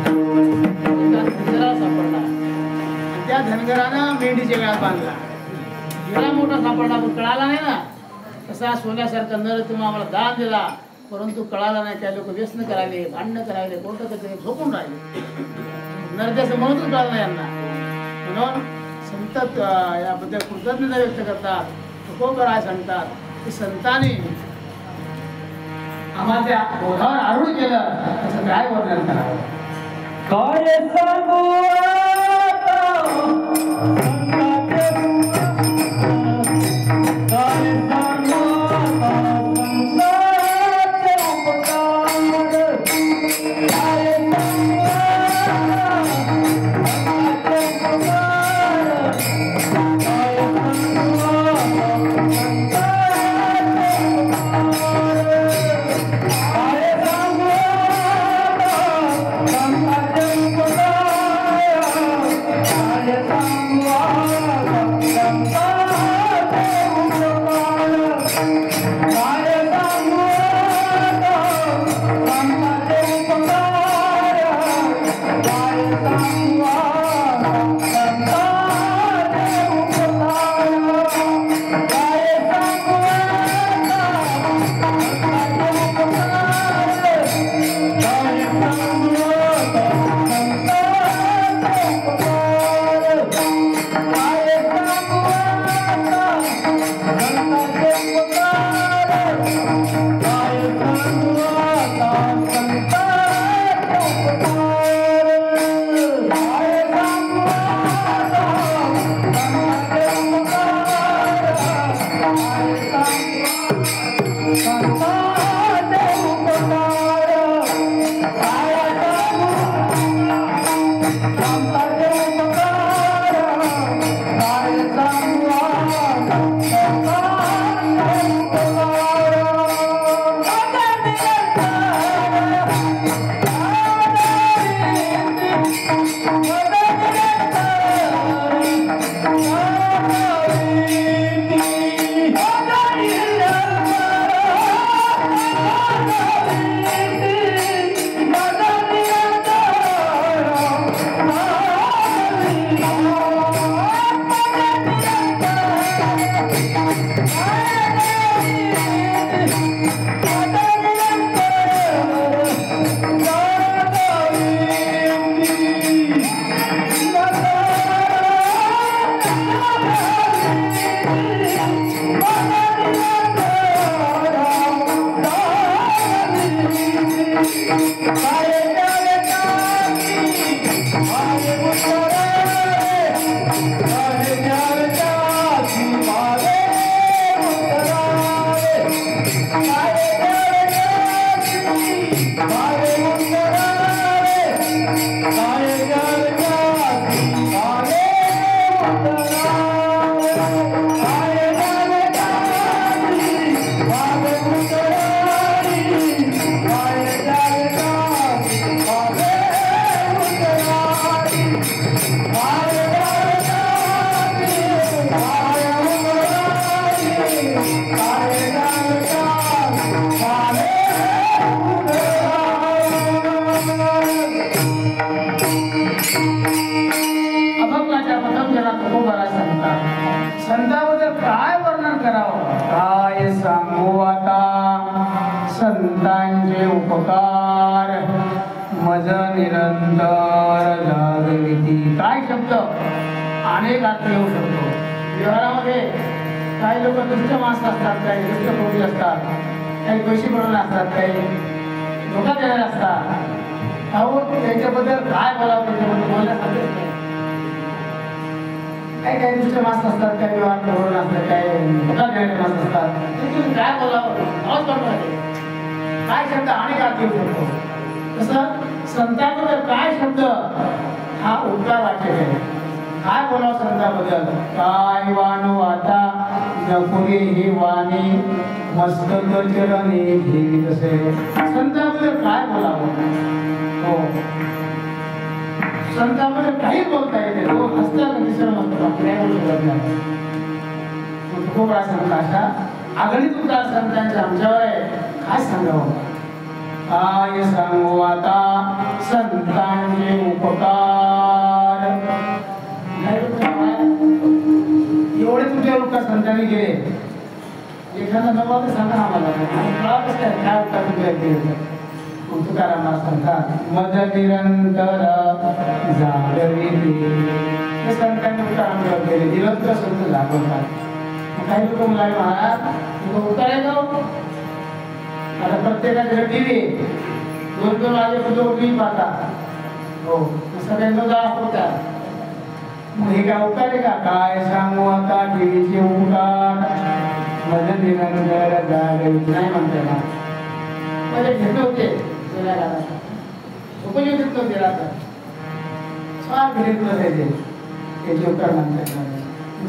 धनगराला सापडला. त्या धनगरानं मेंढीच्या वेळात बांधला. हिरा मोठा सापडला पण कळाला नाही ना. तसा सोन्यासारखा नर तुम्ही आम्हाला दान दिला, परंतु कळाला नाही. त्या लोक व्यसन करायले, भांडणं करायले, कोणतं त्याचे झोपून राहिले. नरद्याचं म्हणूनच कळालं नाही यांना. म्हणून संत याबद्दल कृतज्ञता व्यक्त करतात, तुकोबर आहे सांगतात की संतांनी आम्हाला त्या बोधावर आरूढ केलं. त्याचं काय वर्णन करावं? काय सांगू संतांचे उपकार मज निरंतर जागविती. काय शब्द अनेक अर्थ येऊ शकतो. व्यवहारामध्ये काही लोक दुष्ट माणसं असतात, काही दुष्ट प्रवृत्ती असतात, काही पैसे बनवून असतात, काही धोका देणारे असतात. अहो त्यांच्याबद्दल काय बोलावं, त्याच्याबद्दल बोलण्यासारखं नाही. काही काही दुष्ट माणसं असतात, काही व्यवहार प्रवृत्ती असतात, काही धोका देणारे माणसं असतात. त्याच्यातून काय बोलावं आवाज करतो. काय शब्द अनेक अर्थ येऊ शकतो. तसं संतांबद्दल काय शब्द हा उपकार वाक्य आहे. काय बोलावं संतांबद्दल? काय वानो आता नपुरी ही वाणी मस्तक चरणी घेवी तसे. संतांबद्दल काय बोलावं? हो, संतांबद्दल काही बोलता येते. तो हसता दिसणं मस्त आपल्या बोलू शकत नाही. खूप वेळा सांगता अशा आगळीत उतार संतांचे आमच्यावर आहे. काय सांगावं? काय सांगू आता संतांचे उपकार. एवढे तुमच्या उपकार संतांनी केले. एखादा नवा तर सांगा आम्हाला. काय उपकार तुमच्या केले? तुकाराम सांगतात मज निरंतर जागविती. हे संतांनी उपकार आमच्यावर केले. निरंतर संत जागवतात. काही लोक म्हणाले महाराज तुझं उपकार आहे का? आता प्रत्येकाच्या टीव्ही 2-2 वाजेपर्यंत टीव्ही पाहतात. हो, सगळ्यांना जाळा होतात. मग हे काय उपकार आहे का? काय सांगू आता टीव्हीचे उपकार मज निरंतर जागविती. नाही म्हणता ना माझे घेतले होते उपयोग नव्हते राहतात. स्वार घेत नसायचे. त्याचे उपकार म्हणतात.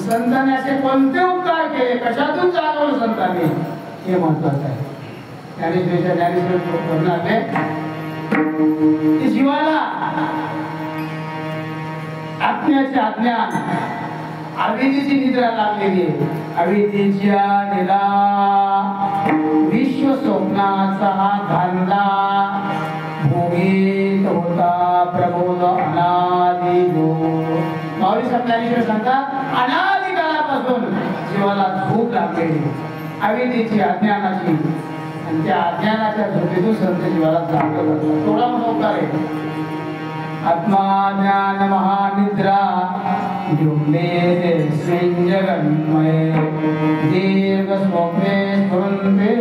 संतांनी असे कोणते उपकार केले, कशातून जागवलं संतांनी, हे महत्वाचं आहे. ज्ञानेश्वर जीवाला आत्म्याचे अज्ञान अविद्येची निद्रा लागलेली आहे. अविद्येच्या निला विश्व स्वप्नाचा धांदा भोगीत होता प्रबोध अनादि जो. माऊली ज्ञानेश्वर सांगतात अनादि काळापासून जीवाला झोप लागलेली अविद्येची अज्ञानाची. आणि त्या अज्ञानाच्या झोपेतून संत जीवाला जाग करतात. थोडा उपकार आहे. आत्माज्ञान महानिद्रा जुम्बे जगन्मय दीर्घ स्वप्ने स्फुरन्ते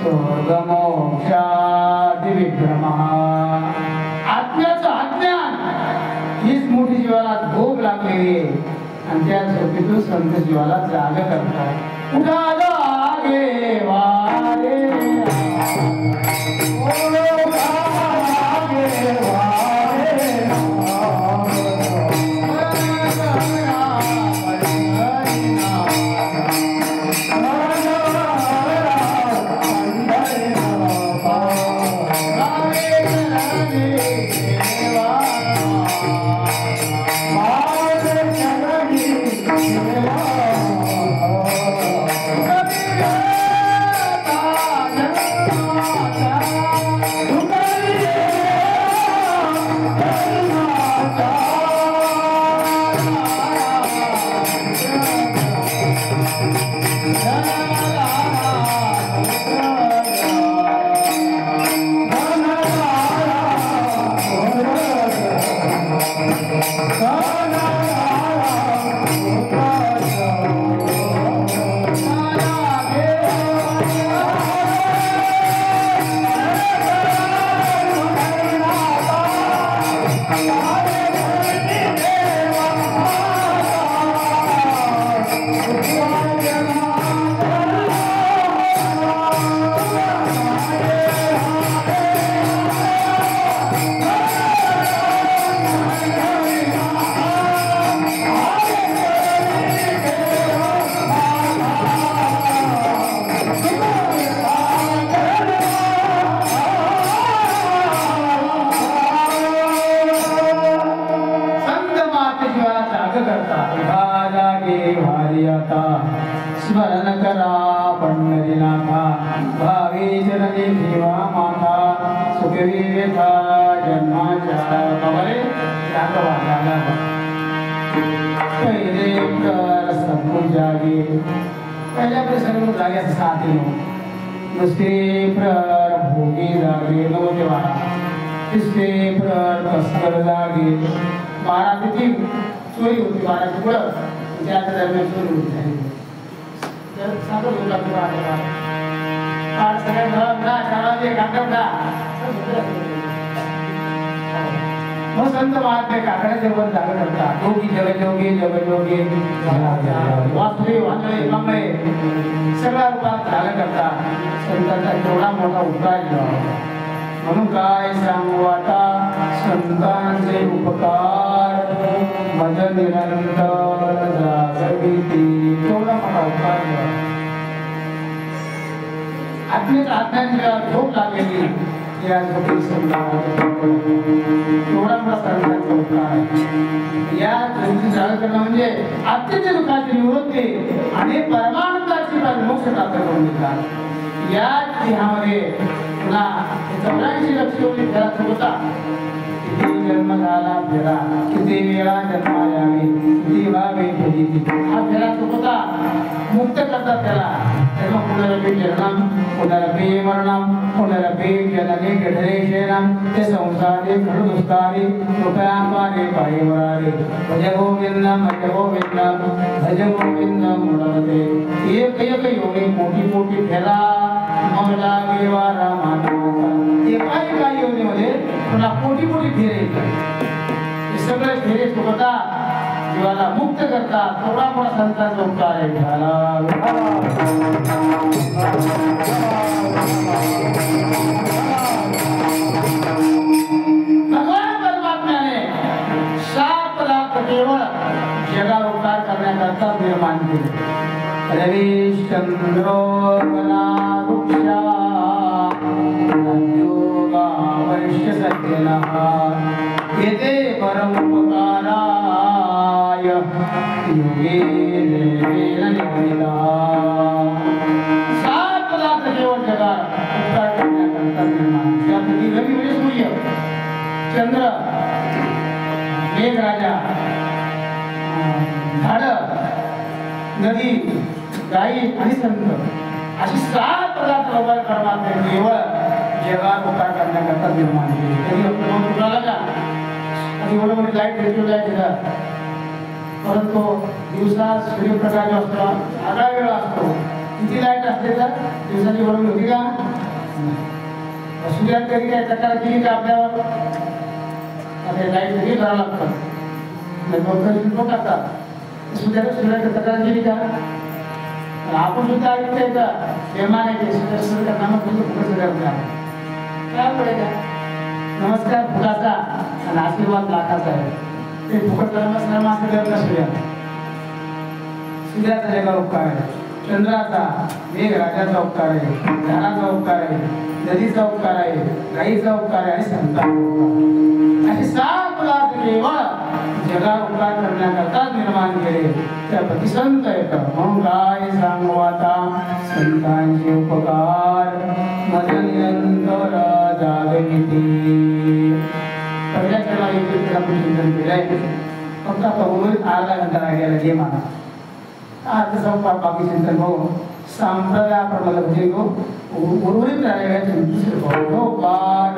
स्वर्गमोक्षादि विभ्रमः. आत्म्याचं अज्ञान हीच मोठी जीवाला झोप लागलेली आहे. आणि त्या झोपेतून संत जीवाला जाग करतात. उठा जागे वारे स्मरण करा पंढरीनाथा भावी चरणी ठेवा माता सुखवी व्यथा जन्माच्या कवरे राघवा झाला पहिले कर संपून जागे पहिल्या प्रसंग जाग्याचा साथ येऊ दुसरे प्रहर भोगी जागे नवते बारा, तिसरे प्रहर कसकर जागे. 12 ते 3 चोरी होती. 12ची पुढं त्याच्या दरम्यान चोरी होती. सांगत होता मग संत महात्मे काकड्याच्या वर जागा करतात. योगी जगजोगी जगजोगी वासुदेव वांगळे वांगळे सगळ्या रूपात जागा करतात. संतांचा केवढा मोठा उपकार म्हणून काय सांगू आता संतांचे उपकार मज निरंतर जागविती. केवढा मोठा उपकार. आत्मेच आत्म्यांच्या झोप लागलेली या झोपी संतांचा केवढा मोठा संतांचा उपकार आहे. या झोपीची जागा करणं म्हणजे अत्यंत दुःखाची निवृत्ती आणि परमानंदाची मोक्ष प्राप्त करून देतात. या देहामध्ये पुन्हा 84 लक्ष एवढी फेरा होता. किती जन्म झाला फेरा, किती वेळा जन्माला यावे, किती व्हावे फजिती. हा फेरा होता मुक्त करतात त्याला. तेव्हा पुनरपी जन्म पुनरपी मरणम पुनरपी जनने गढरे शयनम ते संसारे खडुष्कारी कृपयामारे पायी वरारे. भज गोविंदम भज गोविंदम भज गोविंदम मुरमते. एक एक योगी कोटी कोटी फेरा मग लागे वारा मानवाचा. एका एका योनीमध्ये पुन्हा कोटी कोटी फेरे येतात. हे सगळे फेरे सोबतात जीवाला मुक्त करतात. थोडा मोठा संतांचा उपकार आहे. भगवान परमात्म्याने 7 लाख केवळ जगावर उपकार करण्याकरता निर्माण केले. रविश्चंद्रो गणा वृक्षा योगा वैश्य सज्जनः येते परमोपकाराय योगे देवेन निवृत्ता. 7 लाख केवळ जगात उपकार करण्याकरता निर्माण. त्यापैकी रवी म्हणजे सूर्य, चंद्र, मेघराजा, झाडं, नदी, गाई आणि संत अशी 7 लाख लोक परमात्मे केवळ जगात उपकार करण्याकरता निर्माण केले. तरी आपण कुणाला का आणि एवढं मोठी लाईट रेडिओ लाईट येतात, परंतु दिवसात सूर्यप्रकाश असतो, आधा वेळ असतो. किती लाईट असते तर दिवसाची बरोबर होती का? सूर्यात कधी काय तक्रार केली का आपल्यावर? आता लाईट कधी करावं लागतं करतात. सूर्याकडे तक्रार केली का? आपण सुद्धा ऐकतोय का बेमान आहे काय पडेल का? नमस्कार फुलाचा आणि आशीर्वाद लाखाचा आहे. ते फुकट नमस्कार मात्र करत सूर्या. सूर्याचा जगावर उपकार आहे, चंद्राचा, मेघराजाचा उपकार आहे, झाडाचा उपकार आहे, नदीचा उपकार आहे, गाईचा उपकार आहे आणि संतांचा. असे 7 लाख केवळ जगावर उपकार करण्याकरता निर्माण केले. त्यापैकी संत येतं. म्हणून काय सांगू आता संतांचे उपकार मज निरंतर जागविती. पहिल्या चरणाला आपण चिंतन केलंय. फक्त उर्वरित अर्धा घंटा राहिलेला जे म्हणा अर्ध संपात बाकी चिंतन भाऊ संप्रदायाप्रमाणे म्हणजे उर्वरित राहिलेल्या चिंतन भाऊ पाठ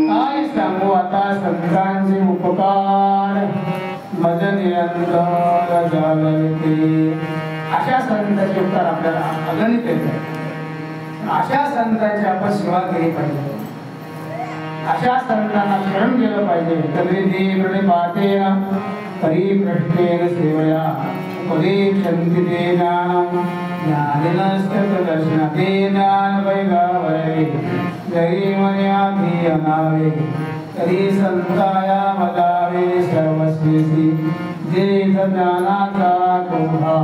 काय सांगू आता संतांचे उपकार मज निरंतर जागविते. अशा संतांचे उपकार आपल्याला अगणित येतात. अशा संतांची आपण सेवा केली पाहिजे. अशा संतांना शरण गेलं पाहिजे. तरी पातेन परिप्रश्नेन सेवया उपदेशन्ति ज्ञानं ज्ञानिनस्तदर्शनते ज्ञानवैगावरे जरी मन्याधी अनावे तरी संताया मदावे सर्वस्वेसी देह ज्ञानाचा कोहा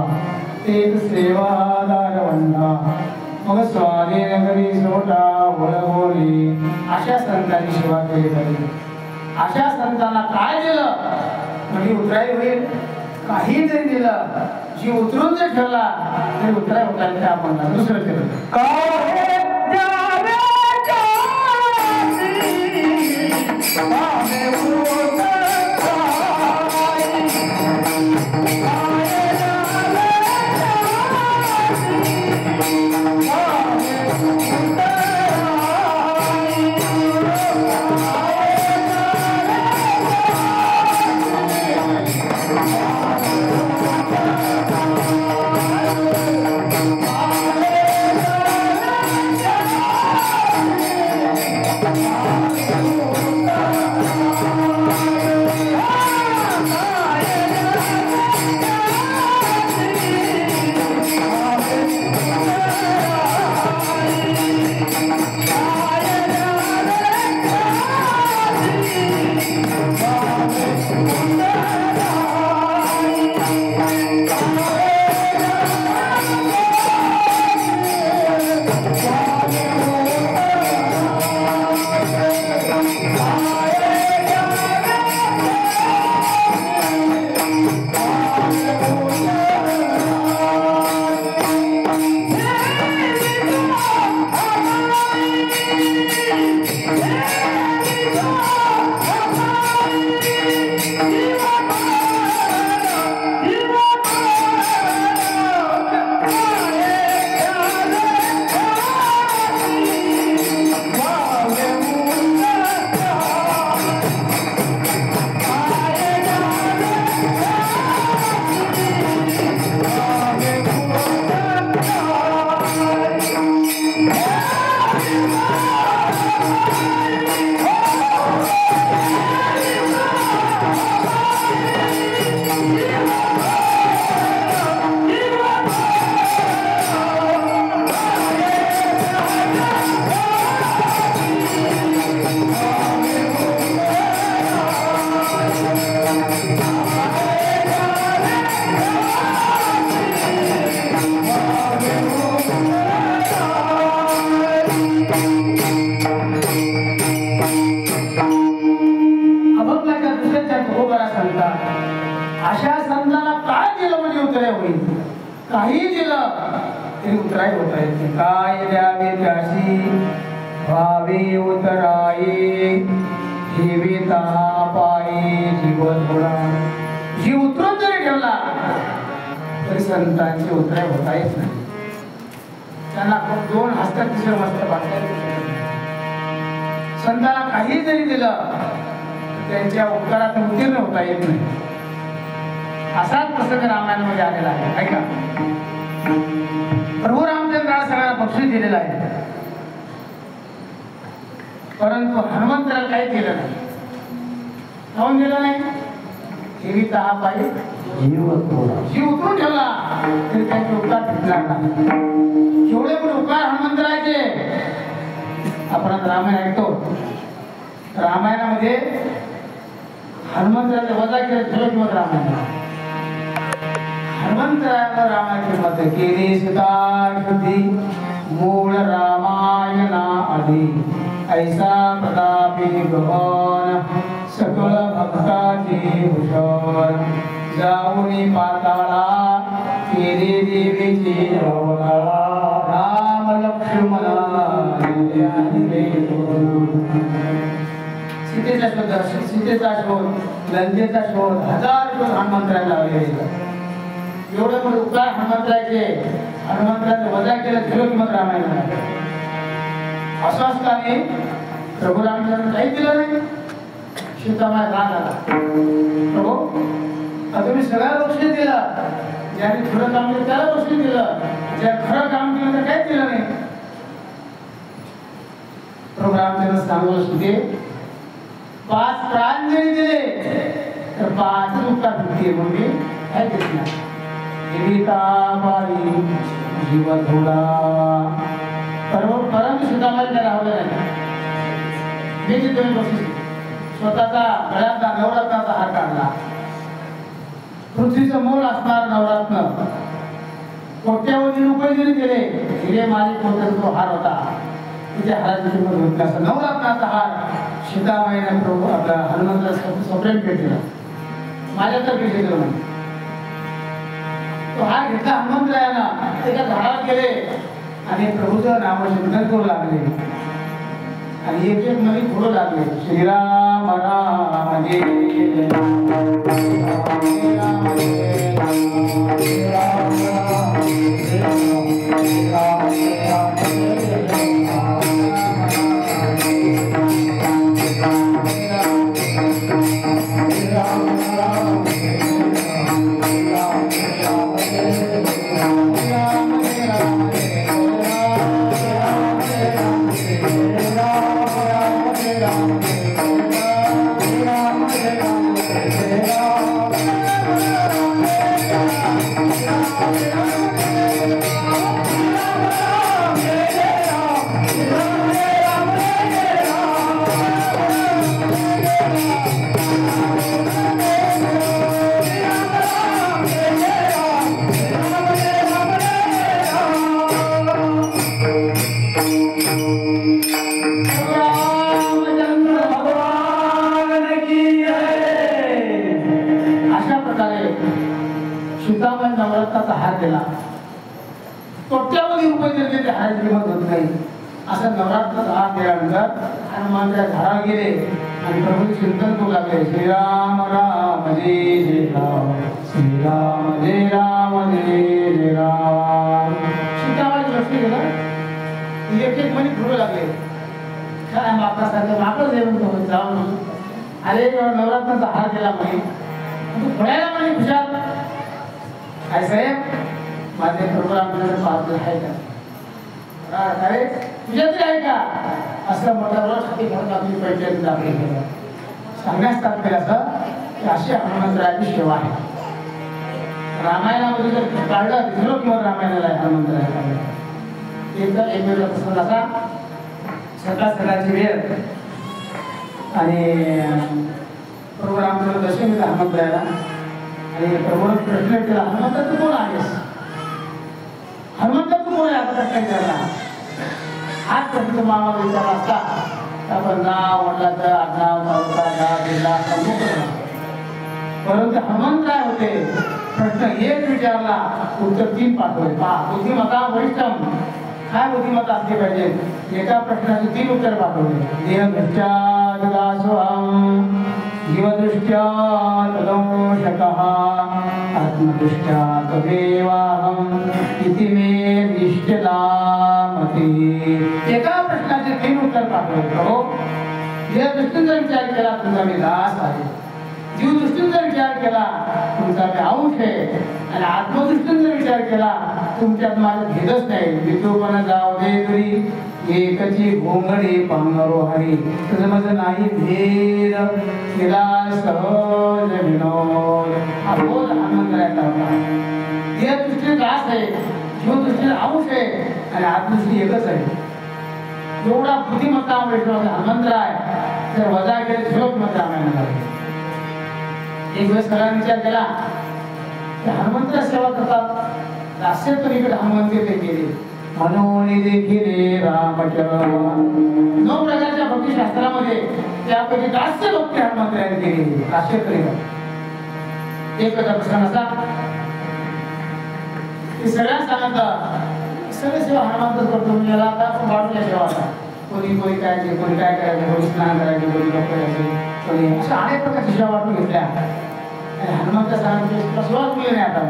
तेच सेवादार वंडा मग स्वाधीन घरी सोटा वळवली अशा संतांनी सेवा केली पाहिजे. अशा संतांना काय दिलं म्हणजे उतराई होईल. काही जरी दिलं जी उतरून जर ठेवला तरी उतराई होता ते आपण दुसरं केलं अशा संतांना काय दिलं म्हणजे उतराय होईल. काही दिलं तरी उतराय होता येते. काय द्यावे त्याशी भावे उतराये ठेवी तहा पायी जीव थोडा. जी उतरून जरी ठेवला तरी संतांची उतराय होता येत नाही. त्यांना दोन हस्तात तिसरं मस्त बाटल्या. संतांना काही जरी दिलं त्यांच्या उपकारात उत्तीर्ण होता येत नाही. असाच प्रसंग रामायणामध्ये आलेला आहे. ऐका, प्रभू रामचंद्राला सगळ्या बक्षीस दिलेला आहे, परंतु हनुमंताला काही केलं नाही. काहून दिलं नाही? ठेवी तहा पायी जीव उतरून ठेवला तरी त्यांचे उपकार फिटणार नाही. केवढे पण उपकार हनुमंतराचे. आपण रामायण ऐकतो. रामायणामध्ये हनुमंतराचे वजा केलं ठेवलं किंवा रामायण हनुमंतरानं रामायणाची मत केली सुताशुद्धी मूळ रामायणा आधी ऐसा प्रतापी गहन सकळ भक्ताची भूषण जाऊनी पाताळा केली देवीची राम लक्ष्मण सीतेचा शोध लंकेचा शोध 1000 शोध हनुमंतराला लावले. एवढं पण उपकार हनुमंतराचे. हनुमंतराने वजा केलं ठेवलं मग रामायण. असं असताना प्रभू रामचंद्र काही दिलं नाही. सीतामाय राग आला. प्रभू तुम्ही सगळ्या बक्षीस दिलं. ज्याने थोडं काम केलं त्याला बक्षीस दिलं. ज्या खरं काम केलं तर काहीच दिलं नाही. प्रभू रामचंद्र सांगू सुदे 5 प्राण जरी दिले तर 5 उपकार भुकते म्हणजे काय देत नाही. बाई जीव थोडा. परंतु सीतामाई त्याला हवं नाही. मी जे तुम्ही बक्षीस स्वतःचा गळ्यातला नवरत्नाचा हार काढला. पृथ्वीचं मोल असणार नवरत्न कोट्यावधी रुपये जरी दिले हिरे मालिक होता तो हार होता तिथे हाराची किंमत होत नाही असं नवरत्नाचा हार सीतामाईने प्रभू आपला हनुमंताला स्वप्रेम भेट दिला माझ्या तर भेट दिलं नाही तो हार घेतला हनुमंतरायानं एका झाडावर गेले आणि प्रभूचं नामचिंतन करू लागले आणि एक एक मध्ये पुढं लागले श्रीराम राम जय राम जय राम नवरत्नाचा हार दिला कोट्यावधी रुपये जर ते हाराची किंमत होत नाही असं नवरात्राचा हार दिल्यानंतर हनुमानच्या झाडावर गेले आणि प्रभू चिंतन करू लागले श्रीराम राम जय जय राम श्रीराम जय राम जय जय राम सीतामाई लक्ष गेलं एक एक म्हणे फिरू लागले काय बापासारखं बापच येऊन जाऊन अरे नवरात्राचा हार दिला म्हणे तू फळायला म्हणे खुशाल काय साहेब माझे प्रोग्राम पाहतो आहे का अरे तुझ्या तरी आहे का असं मोठा छाती भरून आपली पैठणी दाखल केलं सांगण्यास तात्पर्य असं की अशी हनुमंतरायाची सेवा आहे रामायणामध्ये जर काढलं दिसलो किंवा रामायणाला हनुमंतराया काढलं एक वेगळा प्रसंग असा सकाळ सकाळची वेळ आणि प्रोग्राम दर्शन हनुमंतरायाला आणि प्रभूने प्रश्न केला हनुमंत तू कोण आहेस हनुमंत तू कोण आहे आता प्रश्न विचारला हाच प्रश्न मामा विचारला असता आपण नाव वडिलाचं आडनाव तालुका गाव जिल्हा परंतु हनुमंत काय होते प्रश्न एक विचारला उत्तर 3 पाठवले पहा बुद्धिमत्ता वरिष्ठम काय बुद्धिमत्ता असली पाहिजे एका प्रश्नाचे 3 उत्तर पाठवले देहदृष्ट्या दासोहम जीवदृष्ट्या तदंशकः आत्मदृष्ट्या तदेवाहम् इति मे निश्चलामति एका प्रश्नाचे 3 उत्तर पाठवले प्रभू देहदृष्टीचा विचार केला तुमचा मी दास आहे जीवदृष्टीचा विचार केला तुमचा मी अंश आहे आणि आत्मदृष्टीचा विचार केला तुमच्यात माझं भेदच नाही वितोपण जाऊ दे तरी एकची घोंगडी पांगरो हरी तुझं माझं नाही भेद तिला सहज विनोद हा बोध आनंद राहता होता या दृष्टीने दास आहे जीवदृष्टीने अंश आहे आणि आत्मदृष्टी एकच आहे एवढा बुद्धिमत्ता हनुमंतराय जर वजा केले श्लोक मध्ये आम्हाला एक वेळेस सगळ्यांनी विचार केला की हनुमंतरा सेवा करतात दास्य पलीकडे हनुमंत ते केले मनोनी देखील रामचरण 9 प्रकारच्या भक्तिशास्त्रामध्ये त्यापैकी दास्य भक्ती हनुमंतराने केली दास्य पलीकडे एक प्रसंग असा की सगळ्या सांगतात सगळे सेवा हनुमंतच करतो म्हणजे याला आता वाढूया सेवा कोणी कोणी काय करायचे कोणी स्नान करायचे कोणी करायचे कोणी अशा अनेक प्रकारची सेवा वाटून घेतल्या आणि हनुमंत सांगितले सुरुवात केली नाही आता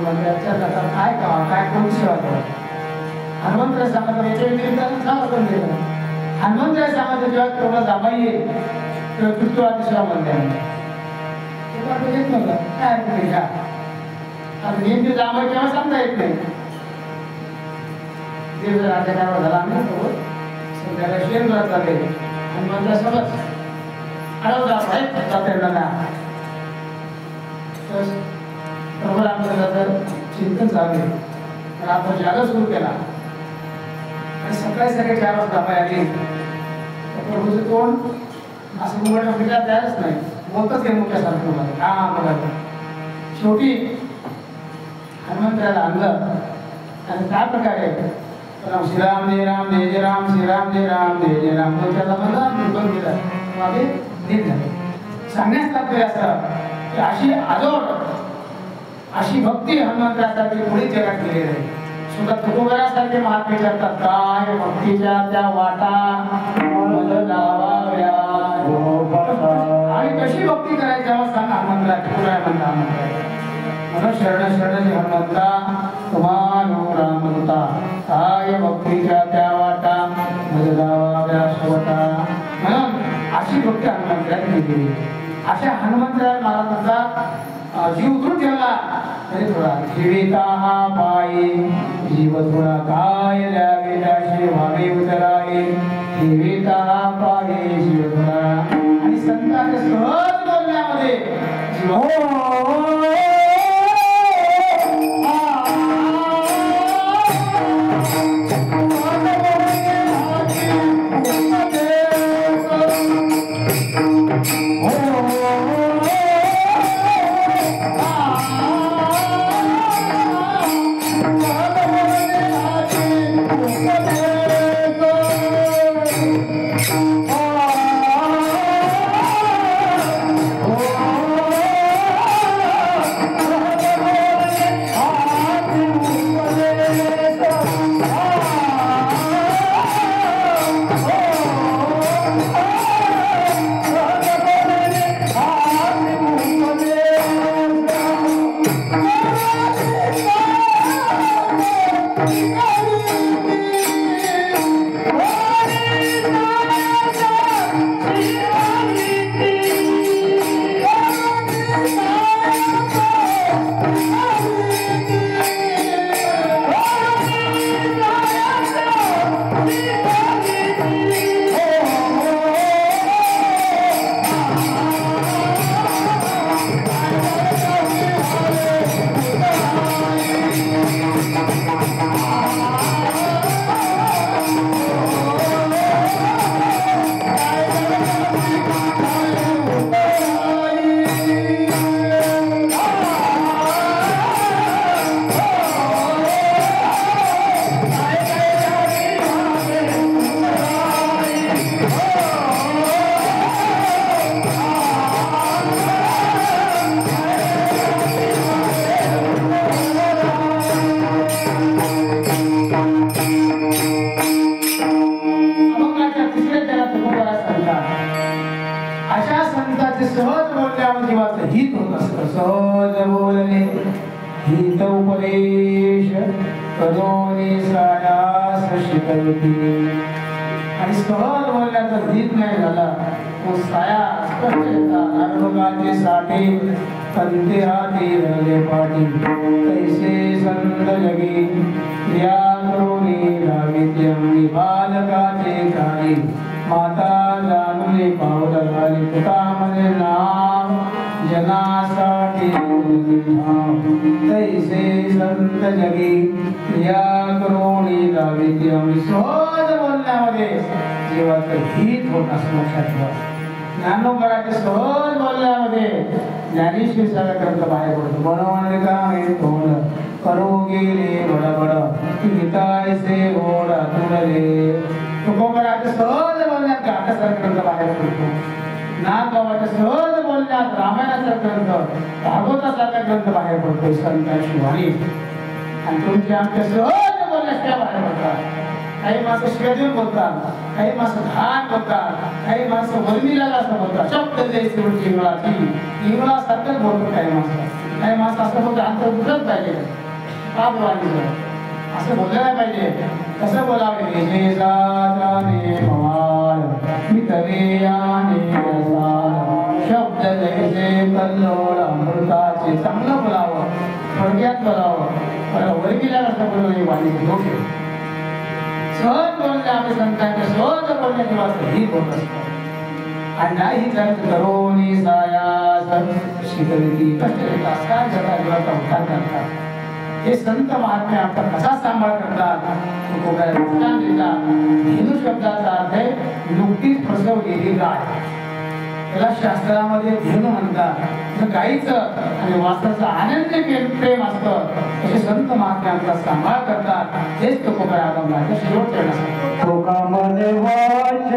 म्हणजे काय करावं काय कोणती सेवा करावं हनुमंतराय सांगत याच्या व्यतिरिक्त सांगून दिलं हनुमंतराय सांगत जेव्हा तेवढा जामाई येईल तेव्हा कृष्णवादी सेवा म्हणते तेव्हा येत नव्हतं काय तुम्ही घ्या आता नेमकी जामाई तेव्हा सांगता येत नाही देव राज्यकारभार झाला आम्ही संध्याकाळी शेणघरात जाते हनुमंतराय समज अडवता जाते प्रभू रामचंद्राचं चिंतन चालू आहे आपण जागा सुरू केला आणि सकाळी 4:30 वाजता बाहेर आली प्रभूचं तोंड असं उघडणं फिरला तयारच नाही बोलतच ते मुख्यासारखं बघा हा बघा शेवटी हनुमंतराला आणलं आणि त्या प्रकारे श्रीराम जय राम जय जय राम श्रीराम जय राम जय जय राम त्याला मला दुर्बल केलं मागे नीट झालं सांगण्यास तात्पर्य असं की अशी आजोड अशी भक्ती हनुमंतरासारखी पुढे जगात गेलेली आहे सुद्धा तुकोबरासारखे महात्मे करतात काय भक्तीच्या त्या वाटा आणि कशी भक्ती करायची तेव्हा सांग हनुमंतरा तुकोबरा म्हणता म्हणून शरण शरण हनुमंता तुम्हाला रामदूता काय भक्तीच्या त्या वाटा म्हणून अशी भक्ती हनुमंतराने केली अशा हनुमंतराय महाराजांचा जीव उतरून ठेवला तरी थोडा जीविता हा पायी जीव थोडा काय द्यावे त्याशी व्हावे उतरावे जीविता हा पायी जीव थोडा आणि संतांच्या सहज बोलण्यामध्ये जीव असं बोललं नाही पाहिजे कसं बोलावे शब्द जैसे कल्लोळ अमृताचे चांगलं बोलावं थोडक्यात बोलावं वर्गीला कसं बोलवलं वाणी डोके सहज बोलले आम्ही संतांच्या सहज बोलण्याची वाचत ही बोलत असतात आणि नाही जर तरुणी सायास शिकवली कष्ट काय जगाचा उद्धार करतात हे संत महात्मे आपण कसा सांभाळ करतात हिंदू शब्दाचा अर्थ आहे नुकतीच फसवलेली गाय त्याला शास्त्रामध्ये धेनू म्हणतात. गाईचं आणि वासराचं आनंद प्रेम असतं असे संत महात्म्यांचा सांभाळ करतात. हेच तुकोबा अभंगाचा शेवटचे नसतं. तुका मने वाच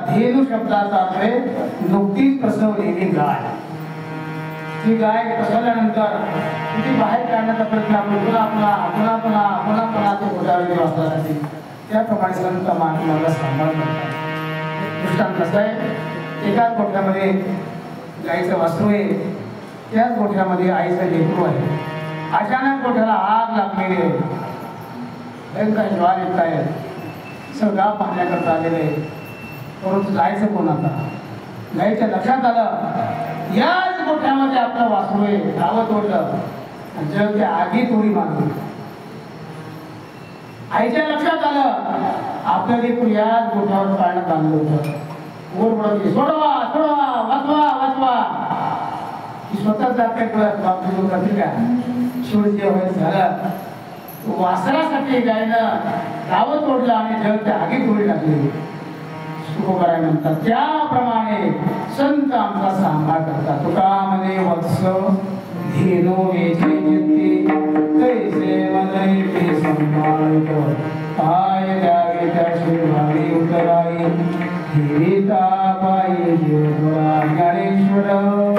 धेनु शब्दाचा अर्थ नुकतीच प्रसवलेली गाय. ती गाय प्रसवल्यानंतर ती बाहेर काढण्याचा प्रयत्न आपण पुन्हा तो घोटाळी वाचण्यासाठी त्याप्रमाणे संत महात्माला सांभाळ करतात. दृष्टांत कसं आहे, एकाच गोठ्यामध्ये गाईचं वासरू आहे, त्याच गोठ्यामध्ये आईचं लेकरू आहे. अचानक गोठ्याला आग लागलेली आहे, भयंकर ज्वार येत आहे, सगळं पाहण्याकरता आलेलं आहे. परंतु जायचं कोण आता? गाईच्या लक्षात आलं याच गोठ्यामध्ये आपलं वासरू आहे, धावत ओढलं जग त्या आगीत उडी मारली. आईच्या लक्षात आलं आपलं लेकरू याच गोठ्यावर पाळण्यात आणलं होतं. वर पडत सोडवा सोडवा वाचवा वाचवा. ती स्वतः जाते कळत बापू करतील का? शेवटी जे व्हायचं झालं वासरासाठी गायनं गावं तोडलं आणि जग त्या आगीत उडी टाकली. तुकोबाराय म्हणतात त्याप्रमाणे संत आमचा सांभाळ करतात. तुका म्हणे वत्स धेनो वेचे चित्ती कैसे मदई पे संभाळतो काय द्यावे त्याची भावी उतराई हिरिता पायी जीवरा ज्ञानेश्वर